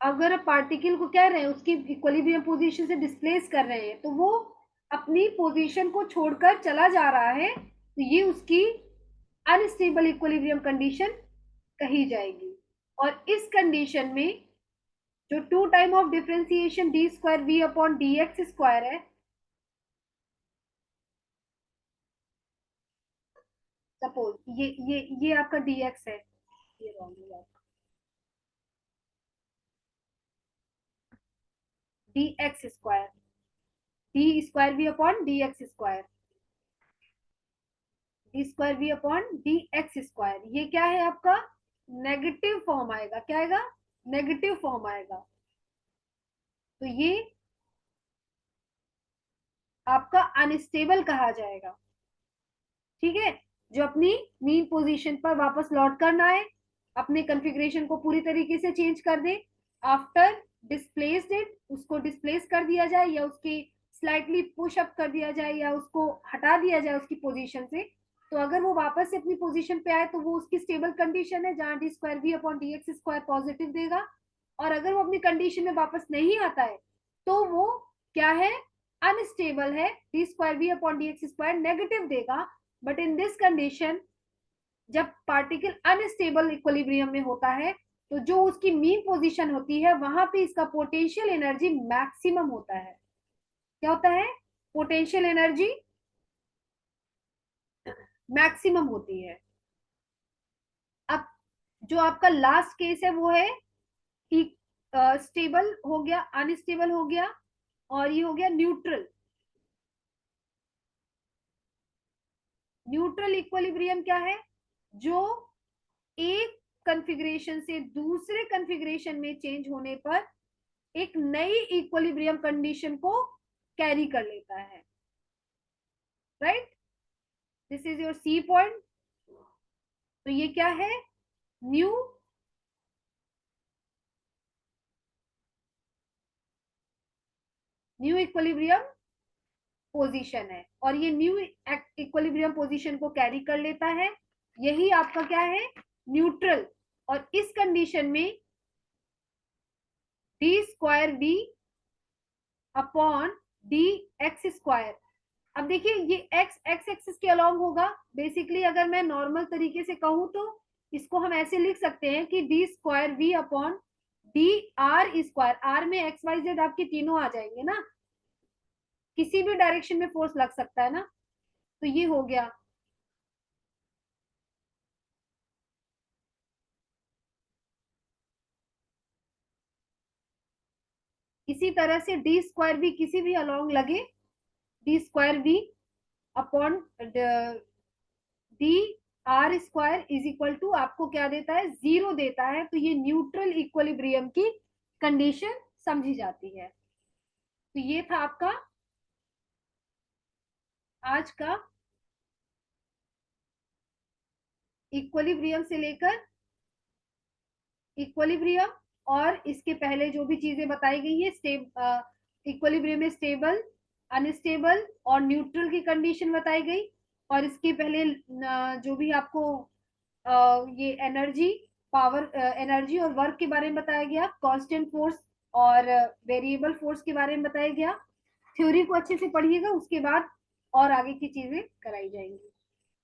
अगर आप पार्टिकल को कह रहे हैं उसकी इक्विलिब्रियम पोजीशन से डिस्प्लेस कर रहे हैं, तो वो अपनी पोजीशन को छोड़कर चला जा रहा है, तो ये उसकी अनस्टेबल इक्विलिब्रियम कंडीशन कही जाएगी। और इस कंडीशन में जो 2 time of differentiation d square v upon d x square है, सपोज ये आपका dx है, ये रॉन्ग है आपका, d x square, d square v upon d x square, d square v upon d x square, ये क्या है आपका नेगेटिव फॉर्म आएगा। क्या आएगा? नेगेटिव फॉर्म आएगा। तो ये आपका अनस्टेबल कहा जाएगा। ठीक है, जो अपनी मीन पोजीशन पर वापस लौट कर ना आए, अपने कॉन्फ़िगरेशन को पूरी तरीके से चेंज कर दे, आफ्टर डिस्प्लेस्ड इट, उसको डिस्प्लेस कर दिया जाए या उसकी स्लाइटली पुश अप कर दिया जाए या उसको हटा दिया जाए उसकी पोजीशन से, तो अगर वो वापस से अपनी पोजीशन पे आए तो वो उसकी स्टेबल कंडीशन है, जहां d square v upon d x square positive देगा। और अगर वो अपनी कंडीशन में वापस नहीं आता है तो वो क्या है? अनस्टेबल है, d square v upon d x square negative देगा। बट इन दिस कंडीशन, जब पार्टिकल अनस्टेबल इक्विलिब्रियम में होता है, तो जो उसकी मीन पोजीशन होती है वहां पे इसका पोटेंशियल एनर्जी मैक्सिमम होता है। क्या होता है? पोटेंशियल एनर्जी मैक्सिमम होती है। अब जो आपका लास्ट केस है वो है कि स्टेबल हो गया, अनस्टेबल हो गया, और ये हो गया न्यूट्रल। न्यूट्रल इक्विलिब्रियम क्या है? जो एक कॉन्फ़िगरेशन से दूसरे कॉन्फ़िगरेशन में चेंज होने पर एक नई इक्विलिब्रियम कंडीशन को कैरी कर लेता है। Right, this is your c point. तो ये क्या है? न्यू न्यू इक्विलिब्रियम पोजीशन है, और ये न्यू इक्विलिब्रियम पोजीशन को कैरी कर लेता है, यही आपका क्या है, न्यूट्रल। और इस कंडीशन में d square v upon d x square. अब देखिए ये एक्स एक्स एक्सिस के अलॉन्ग होगा। बेसिकली अगर मैं नॉर्मल तरीके से कहूं तो इसको हम ऐसे लिख सकते हैं कि d square v upon d r square. R में एक्स वाई जेड आपके तीनों आ जाएंगे ना, किसी भी डायरेक्शन में फोर्स लग सकता है ना, तो ये हो गया। इसी तरह से डी स्क्वायर वी किसी भी अलॉन्ग लगे, d square v upon d r square is equal to आपको क्या देता है, जीरो देता है। तो ये न्यूट्रल इक्विलिब्रियम की कंडीशन समझी जाती है। तो ये था आपका आज का इक्विलिब्रियम से लेकर इक्विलिब्रियम, और इसके पहले जो भी चीजें बताई गई है, इक्विलिब्रियम में स्टेबल, अनस्टेबल और न्यूट्रल की कंडीशन बताई गई। और इसके पहले जो भी आपको ये एनर्जी, पावर, एनर्जी और वर्क के बारे में बताया गया, कांस्टेंट फोर्स और वेरिएबल फोर्स के बारे में बताया गया। थ्योरी को अच्छे से पढ़िएगा, उसके बाद और आगे की चीजें कराई जाएंगी।